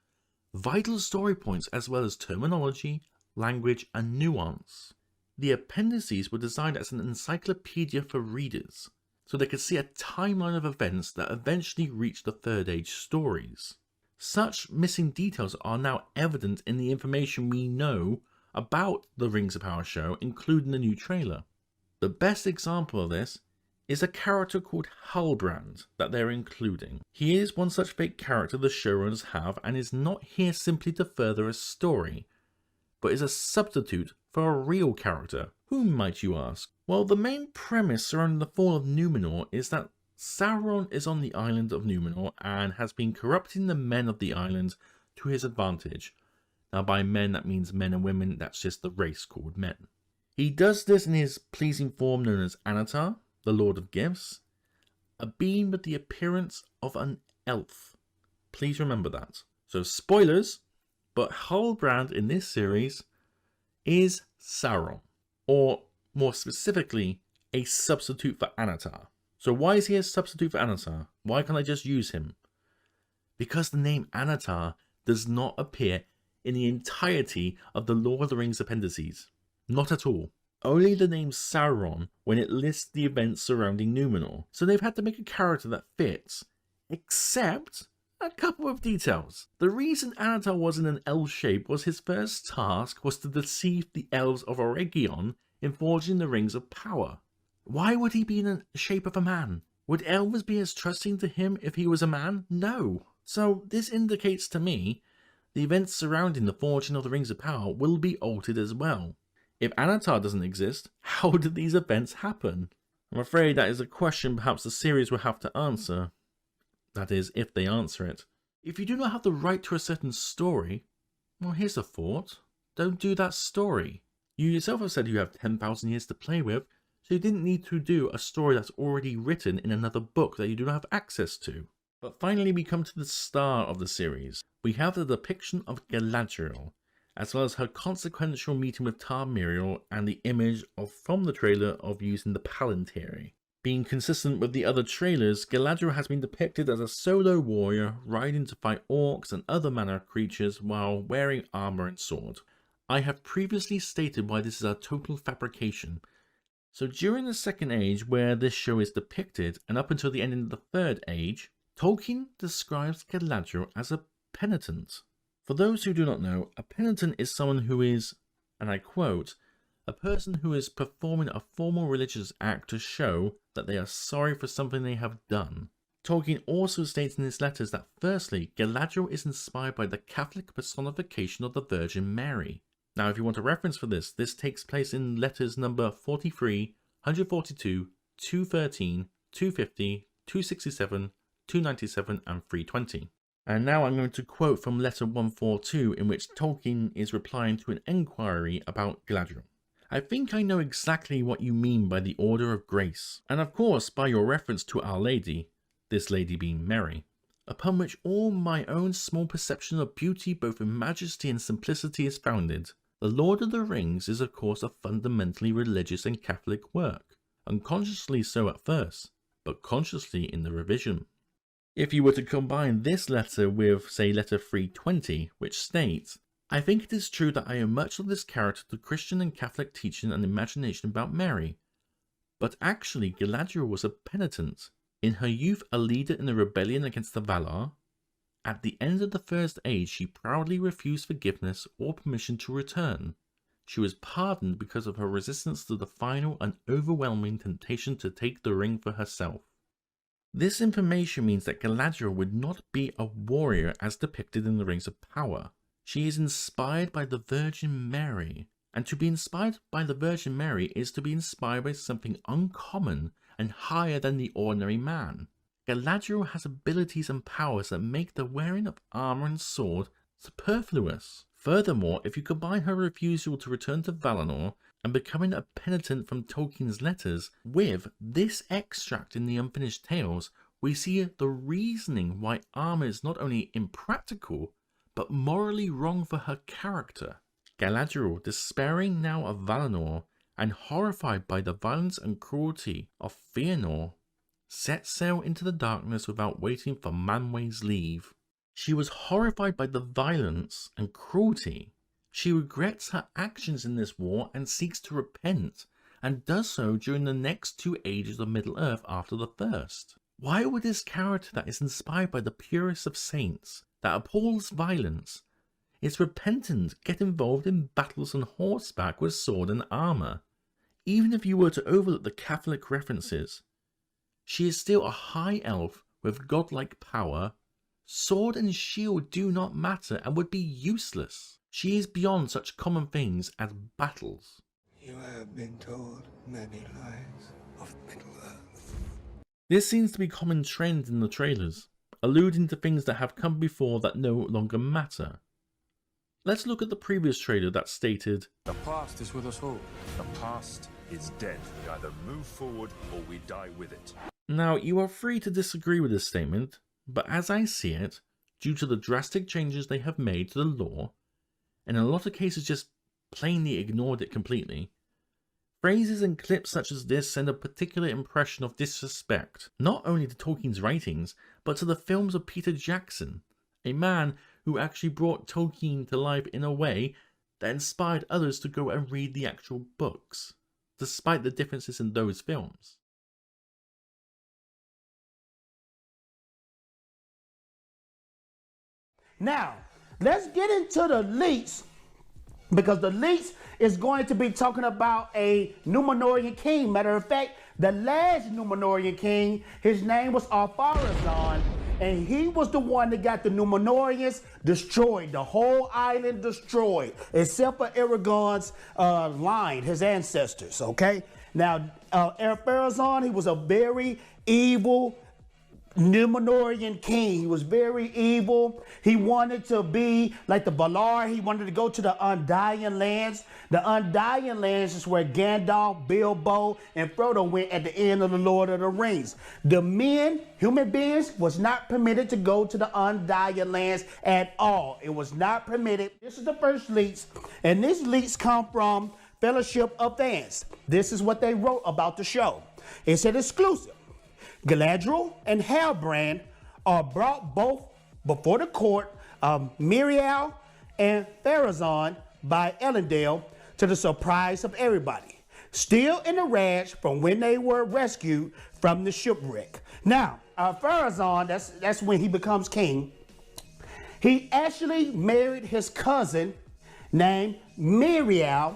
vital story points as well as terminology, language, and nuance. The appendices were designed as an encyclopedia for readers, so they could see a timeline of events that eventually reached the Third Age stories. Such missing details are now evident in the information we know about the Rings of Power show, including the new trailer. The best example of this is a character called Halbrand that they're including. He is one such fake character the showrunners have and is not here simply to further a story, but is a substitute for a real character. Whom might you ask? Well, the main premise surrounding the fall of Numenor is that Sauron is on the island of Numenor and has been corrupting the men of the island to his advantage. Now by men that means men and women, that's just the race called men. He does this in his pleasing form known as Anatar, the Lord of Gifts, a being with the appearance of an elf. Please remember that. So spoilers, but Halbrand in this series is Sauron, or more specifically, a substitute for Anatar. So why is he a substitute for Anatar? Why can't I just use him? Because the name Anatar does not appear in the entirety of the Lord of the Rings appendices. Not at all. Only the name Sauron when it lists the events surrounding Numenor. So they've had to make a character that fits, except a couple of details. The reason Anatar was in an elf shape was his first task was to deceive the elves of Eregion in forging the Rings of Power. Why would he be in the shape of a man? Would elves be as trusting to him if he was a man? No. So this indicates to me the events surrounding the forging of the Rings of Power will be altered as well. If Anatar doesn't exist, how did these events happen? I'm afraid that is a question perhaps the series will have to answer. That is, if they answer it. If you do not have the right to a certain story, well, here's a thought. Don't do that story. You yourself have said you have 10,000 years to play with, so you didn't need to do a story that's already written in another book that you do not have access to. But finally we come to the star of the series. We have the depiction of Galadriel, as well as her consequential meeting with Tarmiriel and the image from the trailer of using the Palantiri. Being consistent with the other trailers, Galadriel has been depicted as a solo warrior riding to fight orcs and other manner creatures while wearing armor and sword. I have previously stated why this is a total fabrication. So during the Second Age, where this show is depicted, and up until the ending of the Third Age, Tolkien describes Galadriel as a penitent. For those who do not know, a penitent is someone who is, and I quote, a person who is performing a formal religious act to show that they are sorry for something they have done. Tolkien also states in his letters that firstly, Galadriel is inspired by the Catholic personification of the Virgin Mary. Now if you want a reference for this takes place in letters number 43, 142, 213, 250, 267, 297 and 320. And now I'm going to quote from letter 142 in which Tolkien is replying to an enquiry about Galadriel. I think I know exactly what you mean by the Order of Grace, and of course by your reference to Our Lady, this lady being Mary, upon which all my own small perception of beauty both in majesty and simplicity is founded. The Lord of the Rings is of course a fundamentally religious and Catholic work, unconsciously so at first, but consciously in the revision. If you were to combine this letter with, say, letter 320, which states, I think it is true that I owe much of this character to Christian and Catholic teaching and imagination about Mary, but actually Galadriel was a penitent, in her youth a leader in the rebellion against the Valar. At the end of the First Age she proudly refused forgiveness or permission to return. She was pardoned because of her resistance to the final and overwhelming temptation to take the ring for herself. This information means that Galadriel would not be a warrior as depicted in the Rings of Power. She is inspired by the Virgin Mary, and to be inspired by the Virgin Mary is to be inspired by something uncommon and higher than the ordinary man. Galadriel has abilities and powers that make the wearing of armor and sword superfluous. Furthermore, if you combine her refusal to return to Valinor and becoming a penitent from Tolkien's letters with this extract in the Unfinished Tales, we see the reasoning why armor is not only impractical, but morally wrong for her character. Galadriel, despairing now of Valinor and horrified by the violence and cruelty of Fëanor, set sail into the darkness without waiting for Manwë's leave. She was horrified by the violence and cruelty. She regrets her actions in this war and seeks to repent, and does so during the next 2 ages of Middle-earth after the first. Why would this character that is inspired by the purest of saints, that abhors violence, is repentant, get involved in battles on horseback with sword and armor? Even if you were to overlook the Catholic references, she is still a high elf with godlike power. Sword and shield do not matter and would be useless. She is beyond such common things as battles. You have been told many lies of Middle-earth. This seems to be a common trend in the trailers, alluding to things that have come before that no longer matter. Let's look at the previous trailer that stated, The past is with us all. The past is dead. We either move forward or we die with it. Now, you are free to disagree with this statement, but as I see it, due to the drastic changes they have made to the lore, and in a lot of cases just plainly ignored it completely, phrases and clips such as this send a particular impression of disrespect, not only to Tolkien's writings, but to the films of Peter Jackson, a man who actually brought Tolkien to life in a way that inspired others to go and read the actual books, despite the differences in those films. Now, let's get into the leaks, because the leaks is going to be talking about a Númenórean king. Matter of fact, the last Númenórean king, his name was Ar-Pharazôn, And he was the one that got the Numenorians destroyed, the whole island destroyed, except for Aragorn's line, his ancestors, okay? Now, Pharazôn, he was a very evil Numenorian king. He was very evil. He wanted to be like the Valar. He wanted to go to the Undying Lands. The Undying Lands is where Gandalf, Bilbo, and Frodo went at the end of the Lord of the Rings. The men, human beings, was not permitted to go to the Undying Lands at all. It was not permitted. This is the first leaks, and these leaks come from Fellowship of Fans. This is what they wrote about the show. It said exclusive. Galadriel and Halbrand are brought both before the court of Miriel and Pharazôn by Elendil to the surprise of everybody, still in the rags from when they were rescued from the shipwreck. Now, Pharazôn, that's when he becomes king. He actually married his cousin named Miriel.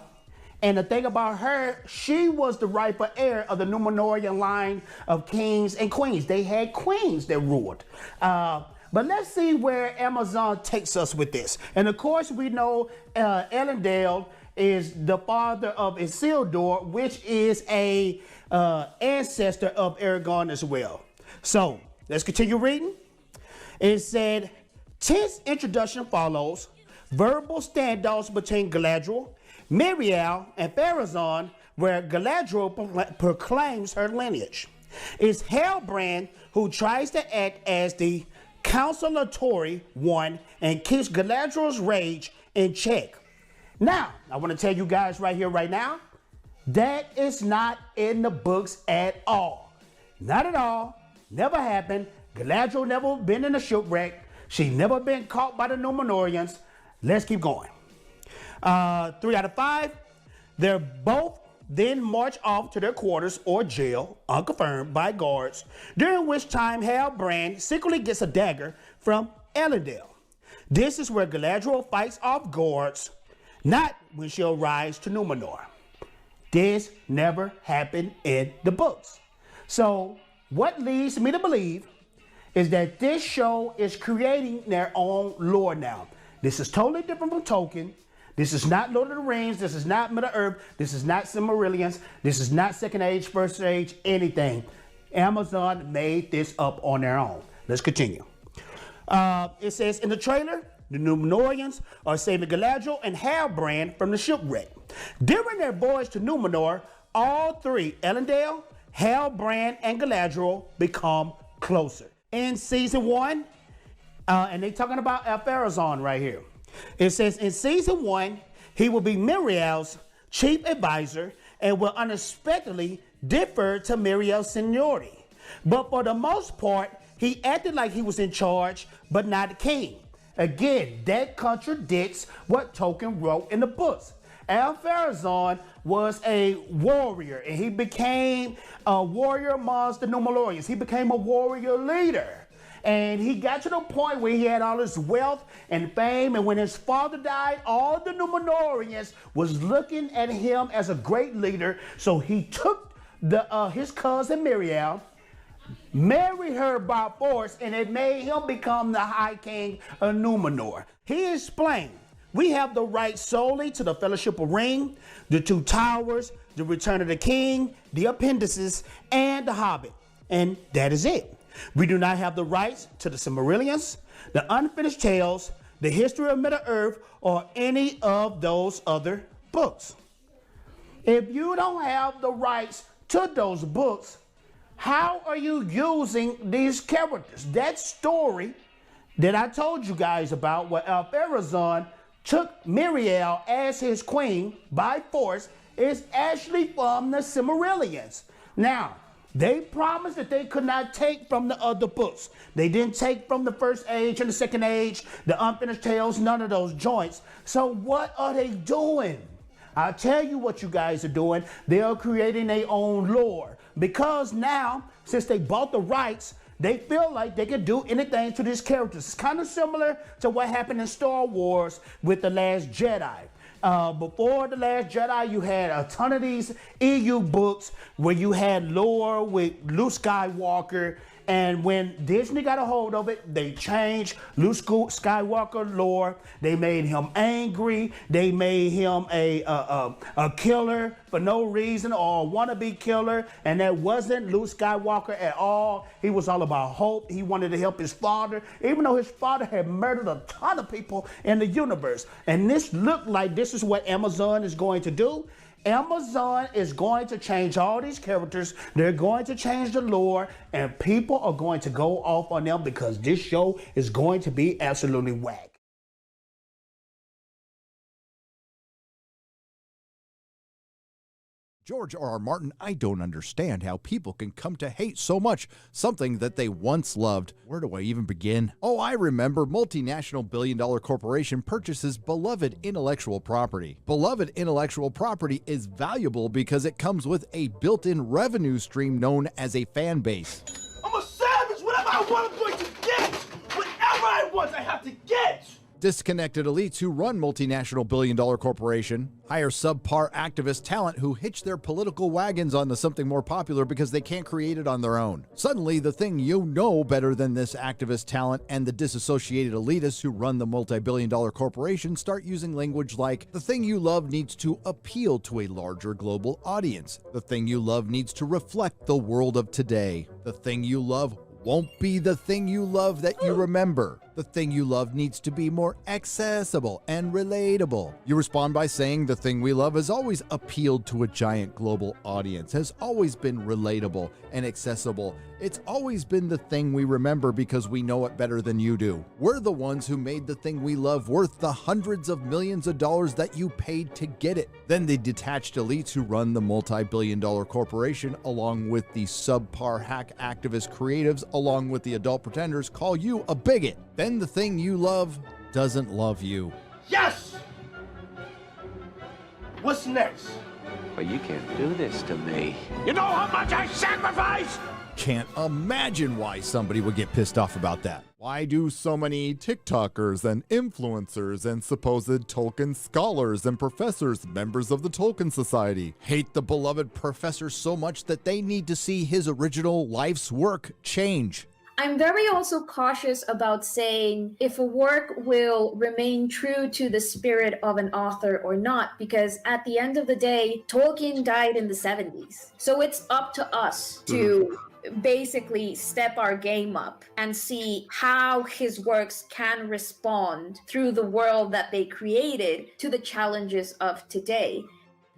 And the thing about her, she was the rightful heir of the Numenorian line of kings and queens. They had queens that ruled. But let's see where Amazon takes us with this. And of course, we know Elendil is the father of Isildur, which is a ancestor of Aragorn as well. So let's continue reading. It said, tense introduction follows, verbal standoffs between Galadriel, Miriel, and Pharazôn, where Galadriel proclaims her lineage. It's Halbrand who tries to act as the consolatory one and keeps Galadriel's rage in check. Now, I want to tell you guys right here, right now, that is not in the books at all. Not at all. Never happened. Galadriel never been in a shipwreck. She never been caught by the Numenorians. Let's keep going. 3 out of 5. They're both then march off to their quarters or jail, unconfirmed, by guards, during which time Halbrand secretly gets a dagger from Elendil. This is where Galadriel fights off guards, not when she arrives to Numenor. This never happened in the books. So what leads me to believe is that this show is creating their own lore now. This is totally different from Tolkien. This is not Lord of the Rings. This is not Middle-earth. This is not Silmarillions. This is not Second Age, First Age, anything. Amazon made this up on their own. Let's continue. It says in the trailer, the Numenorians are saving Galadriel and Halbrand from the shipwreck. During their voyage to Numenor, all three, Elendil, Halbrand, and Galadriel, become closer. In season 1, and they're talking about Pharazôn right here. It says in season 1, he will be Miriel's chief advisor and will unexpectedly defer to Miriel's seniority. But for the most part, he acted like he was in charge, but not a king. Again, that contradicts what Tolkien wrote in the books. Pharazôn was a warrior, and he became a warrior amongst the Numenorians. He became a warrior leader. And he got to the point where he had all his wealth and fame, and when his father died, all the Numenorians was looking at him as a great leader. So he took his cousin Miriel, married her by force, and it made him become the High King of Numenor. He explained, we have the right solely to the Fellowship of Ring, the Two Towers, the Return of the King, the Appendices, and the Hobbit. And that is it. We do not have the rights to the Silmarillions, the Unfinished Tales, the History of Middle-earth, or any of those other books. If you don't have the rights to those books, how are you using these characters? That story that I told you guys about, where Pharazôn took Miriel as his queen by force, is actually from the Silmarillions. Now, they promised that they could not take from the other books. They didn't take from the First Age and the Second Age, the Unfinished Tales, none of those joints. So what are they doing? I'll tell you what you guys are doing. They are creating their own lore. Because now, since they bought the rights, they feel like they can do anything to these characters. It's kind of similar to what happened in Star Wars with The Last Jedi. Before The Last Jedi, you had a ton of these EU books where you had lore with Luke Skywalker And when Disney got a hold of it, they changed Luke Skywalker lore. They made him angry. They made him a killer for no reason, or a wannabe killer. And that wasn't Luke Skywalker at all. He was all about hope. He wanted to help his father, even though his father had murdered a ton of people in the universe. And this looked like this is what Amazon is going to do. Amazon is going to change all these characters. They're going to change the lore, and people are going to go off on them because this show is going to be absolutely whack. George R.R. Martin, I don't understand how people can come to hate so much something that they once loved. Where do I even begin? Oh, I remember multinational billion-dollar corporation purchases beloved intellectual property. Beloved intellectual property is valuable because it comes with a built-in revenue stream known as a fan base. I'm a savage! Whatever I want, I'm going to get! Whatever I want, I have to get! Disconnected elites who run multinational billion-dollar corporation hire subpar activist talent who hitch their political wagons onto something more popular because they can't create it on their own. Suddenly, the thing you know better than this activist talent and the disassociated elitists who run the multi-billion-dollar corporation start using language like, the thing you love needs to appeal to a larger global audience. The thing you love needs to reflect the world of today. The thing you love won't be the thing you love that you remember. The thing you love needs to be more accessible and relatable. You respond by saying the thing we love has always appealed to a giant global audience, has always been relatable and accessible. It's always been the thing we remember because we know it better than you do. We're the ones who made the thing we love worth the hundreds of millions of dollars that you paid to get it. Then the detached elites who run the multi-billion-dollar corporation, along with the subpar hack activist creatives, along with the adult pretenders, call you a bigot. Then the thing you love doesn't love you. Yes! What's next? But you can't do this to me. You know how much I sacrificed? Can't imagine why somebody would get pissed off about that. Why do so many TikTokers and influencers and supposed Tolkien scholars and professors, members of the Tolkien Society, hate the beloved professor so much that they need to see his original life's work change? I'm very also cautious about saying if a work will remain true to the spirit of an author or not, because at the end of the day, Tolkien died in the 70s. So it's up to us to basically step our game up and see how his works can respond through the world that they created to the challenges of today.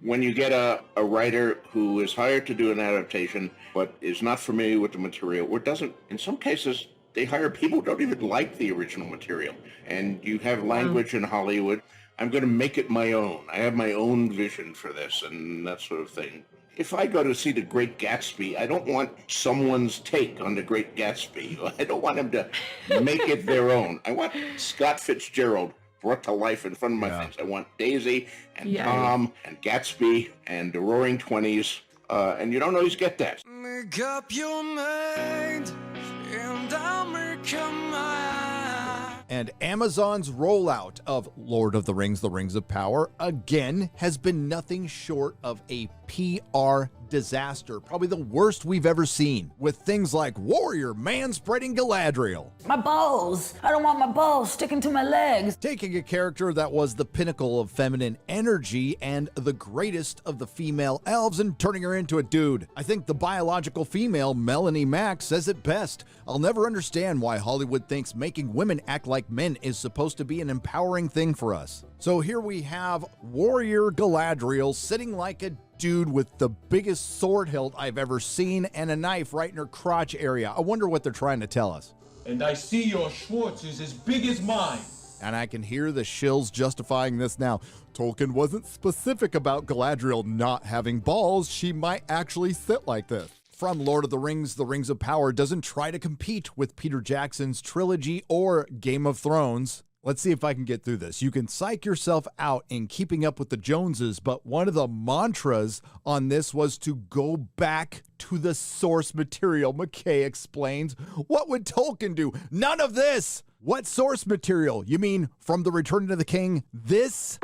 When you get a writer who is hired to do an adaptation but is not familiar with the material, or doesn't, in some cases, they hire people who don't even like the original material, and you have language in Hollywood, I'm going to make it my own. I have my own vision for this and that sort of thing. If I go to see The Great Gatsby, I don't want someone's take on The Great Gatsby. I don't want them to make it their own. I want Scott Fitzgerald brought to life in front of my face. I want Daisy and Tom and Gatsby and the Roaring Twenties, and you don't always get that. Make up your mind, and I'll make up mine. And Amazon's rollout of Lord of the Rings, The Rings of Power, again, has been nothing short of a PR disaster, probably the worst we've ever seen, with things like warrior man-spreading Galadriel. My balls! I don't want my balls sticking to my legs! Taking a character that was the pinnacle of feminine energy and the greatest of the female elves and turning her into a dude. I think the biological female Melanie Mack says it best. I'll never understand why Hollywood thinks making women act like men is supposed to be an empowering thing for us. So here we have warrior Galadriel sitting like a dude with the biggest sword hilt I've ever seen and a knife right in her crotch area. I wonder what they're trying to tell us. And I see your Schwartz is as big as mine. And I can hear the shills justifying this now. Tolkien wasn't specific about Galadriel not having balls. She might actually sit like this. From Lord of the Rings of Power doesn't try to compete with Peter Jackson's trilogy or Game of Thrones. Let's see if I can get through this. You can psych yourself out in Keeping Up with the Joneses, but one of the mantras on this was to go back to the source material. McKay explains. What would Tolkien do? None of this! What source material? You mean from The Return of the King? This?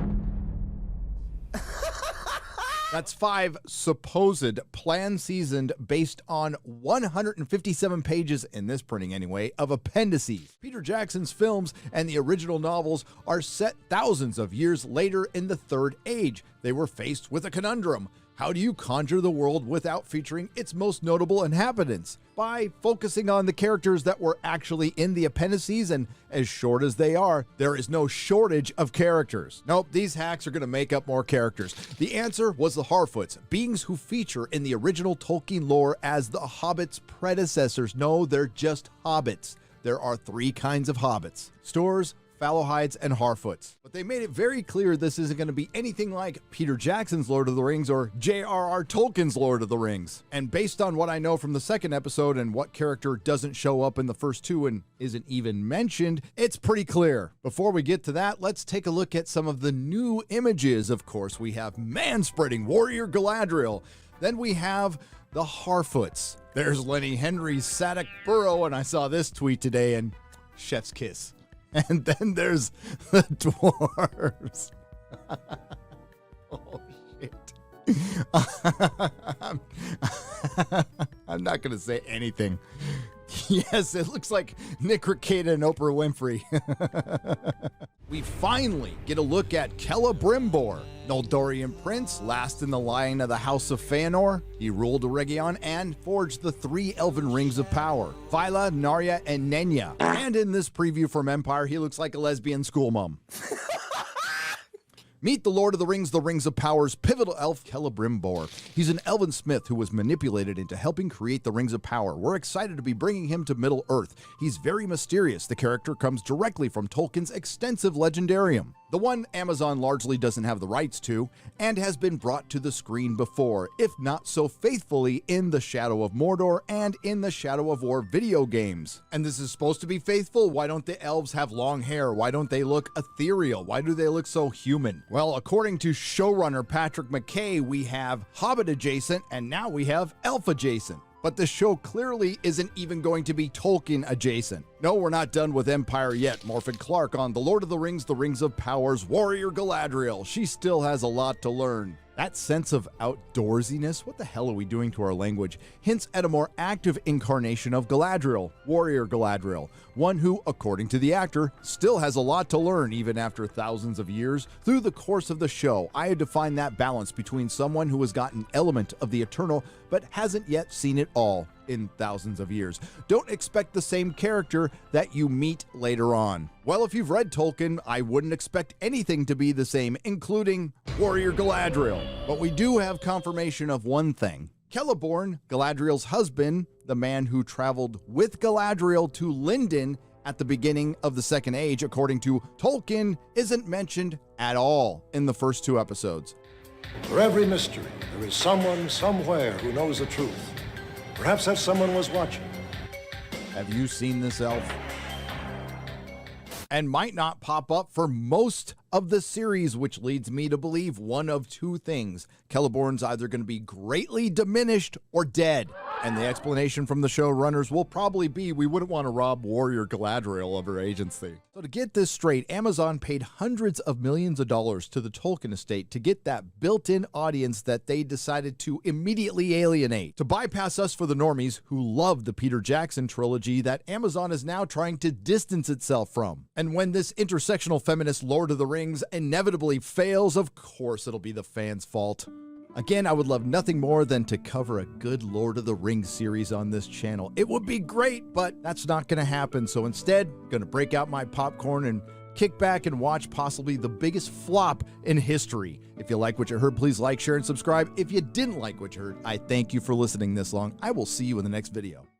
That's 5 supposed plan-seasoned, based on 157 pages, in this printing anyway, of appendices. Peter Jackson's films and the original novels are set thousands of years later in the Third Age. They were faced with a conundrum. How do you conjure the world without featuring its most notable inhabitants? By focusing on the characters that were actually in the appendices, and as short as they are, there is no shortage of characters. Nope, these hacks are going to make up more characters. The answer was the Harfoots, beings who feature in the original Tolkien lore as the Hobbits' predecessors. No, they're just hobbits. There are 3 kinds of hobbits: Stores, Fallowhides, and Harfoots. But they made it very clear this isn't going to be anything like Peter Jackson's Lord of the Rings or J.R.R. Tolkien's Lord of the Rings. And based on what I know from the second episode and what character doesn't show up in the first 2 and isn't even mentioned, it's pretty clear. Before we get to that, let's take a look at some of the new images. Of course, we have man-spreading warrior Galadriel. Then we have the Harfoots. There's Lenny Henry's Sadok Burrow, and I saw this tweet today, and chef's kiss. And then there's the dwarves. Oh, shit. I'm not going to say anything. Yes, it looks like Nick Rekieta and Oprah Winfrey. We finally get a look at Celebrimbor, Noldorian prince, last in the line of the House of Fëanor. He ruled Eregion and forged the 3 elven rings of power: Phyla, Narya, and Nenya. And in this preview from Empire, he looks like a lesbian schoolmom. Meet the Lord of the Rings of Power's pivotal elf, Celebrimbor. He's an elven smith who was manipulated into helping create the Rings of Power. We're excited to be bringing him to Middle-earth. He's very mysterious. The character comes directly from Tolkien's extensive legendarium, the one Amazon largely doesn't have the rights to, and has been brought to the screen before, if not so faithfully, in the Shadow of Mordor and in the Shadow of War video games. And this is supposed to be faithful? Why don't the elves have long hair? Why don't they look ethereal? Why do they look so human? Well, according to showrunner Patrick McKay, we have Hobbit adjacent, and now we have elf adjacent. But the show clearly isn't even going to be Tolkien adjacent. No, we're not done with Empire yet. Morfydd Clark on The Lord of the Rings of Power's warrior Galadriel. She still has a lot to learn. That sense of outdoorsiness, what the hell are we doing to our language, hints at a more active incarnation of Galadriel, warrior Galadriel, one who, according to the actor, still has a lot to learn even after thousands of years. Through the course of the show, I had to find that balance between someone who has got an element of the eternal but hasn't yet seen it all in thousands of years. Don't expect the same character that you meet later on. Well, if you've read Tolkien, I wouldn't expect anything to be the same, including warrior Galadriel. But we do have confirmation of one thing. Celeborn, Galadriel's husband, the man who traveled with Galadriel to Lindon at the beginning of the Second Age, according to Tolkien, isn't mentioned at all in the first 2 episodes. For every mystery, there is someone somewhere who knows the truth. Perhaps that someone was watching. Have you seen this elf? And might not pop up for most of the series, which leads me to believe one of 2 things. Celeborn's either going to be greatly diminished or dead. And the explanation from the showrunners will probably be we wouldn't want to rob warrior Galadriel of her agency. So to get this straight, Amazon paid hundreds of millions of dollars to the Tolkien estate to get that built-in audience that they decided to immediately alienate. To bypass us for the normies who love the Peter Jackson trilogy that Amazon is now trying to distance itself from. And when this intersectional feminist Lord of the Rings inevitably fails, of course it'll be the fans' fault. Again, I would love nothing more than to cover a good Lord of the Rings series on this channel. It would be great, but that's not going to happen. So instead, I'm going to break out my popcorn and kick back and watch possibly the biggest flop in history. If you like what you heard, please like, share, and subscribe. If you didn't like what you heard, I thank you for listening this long. I will see you in the next video.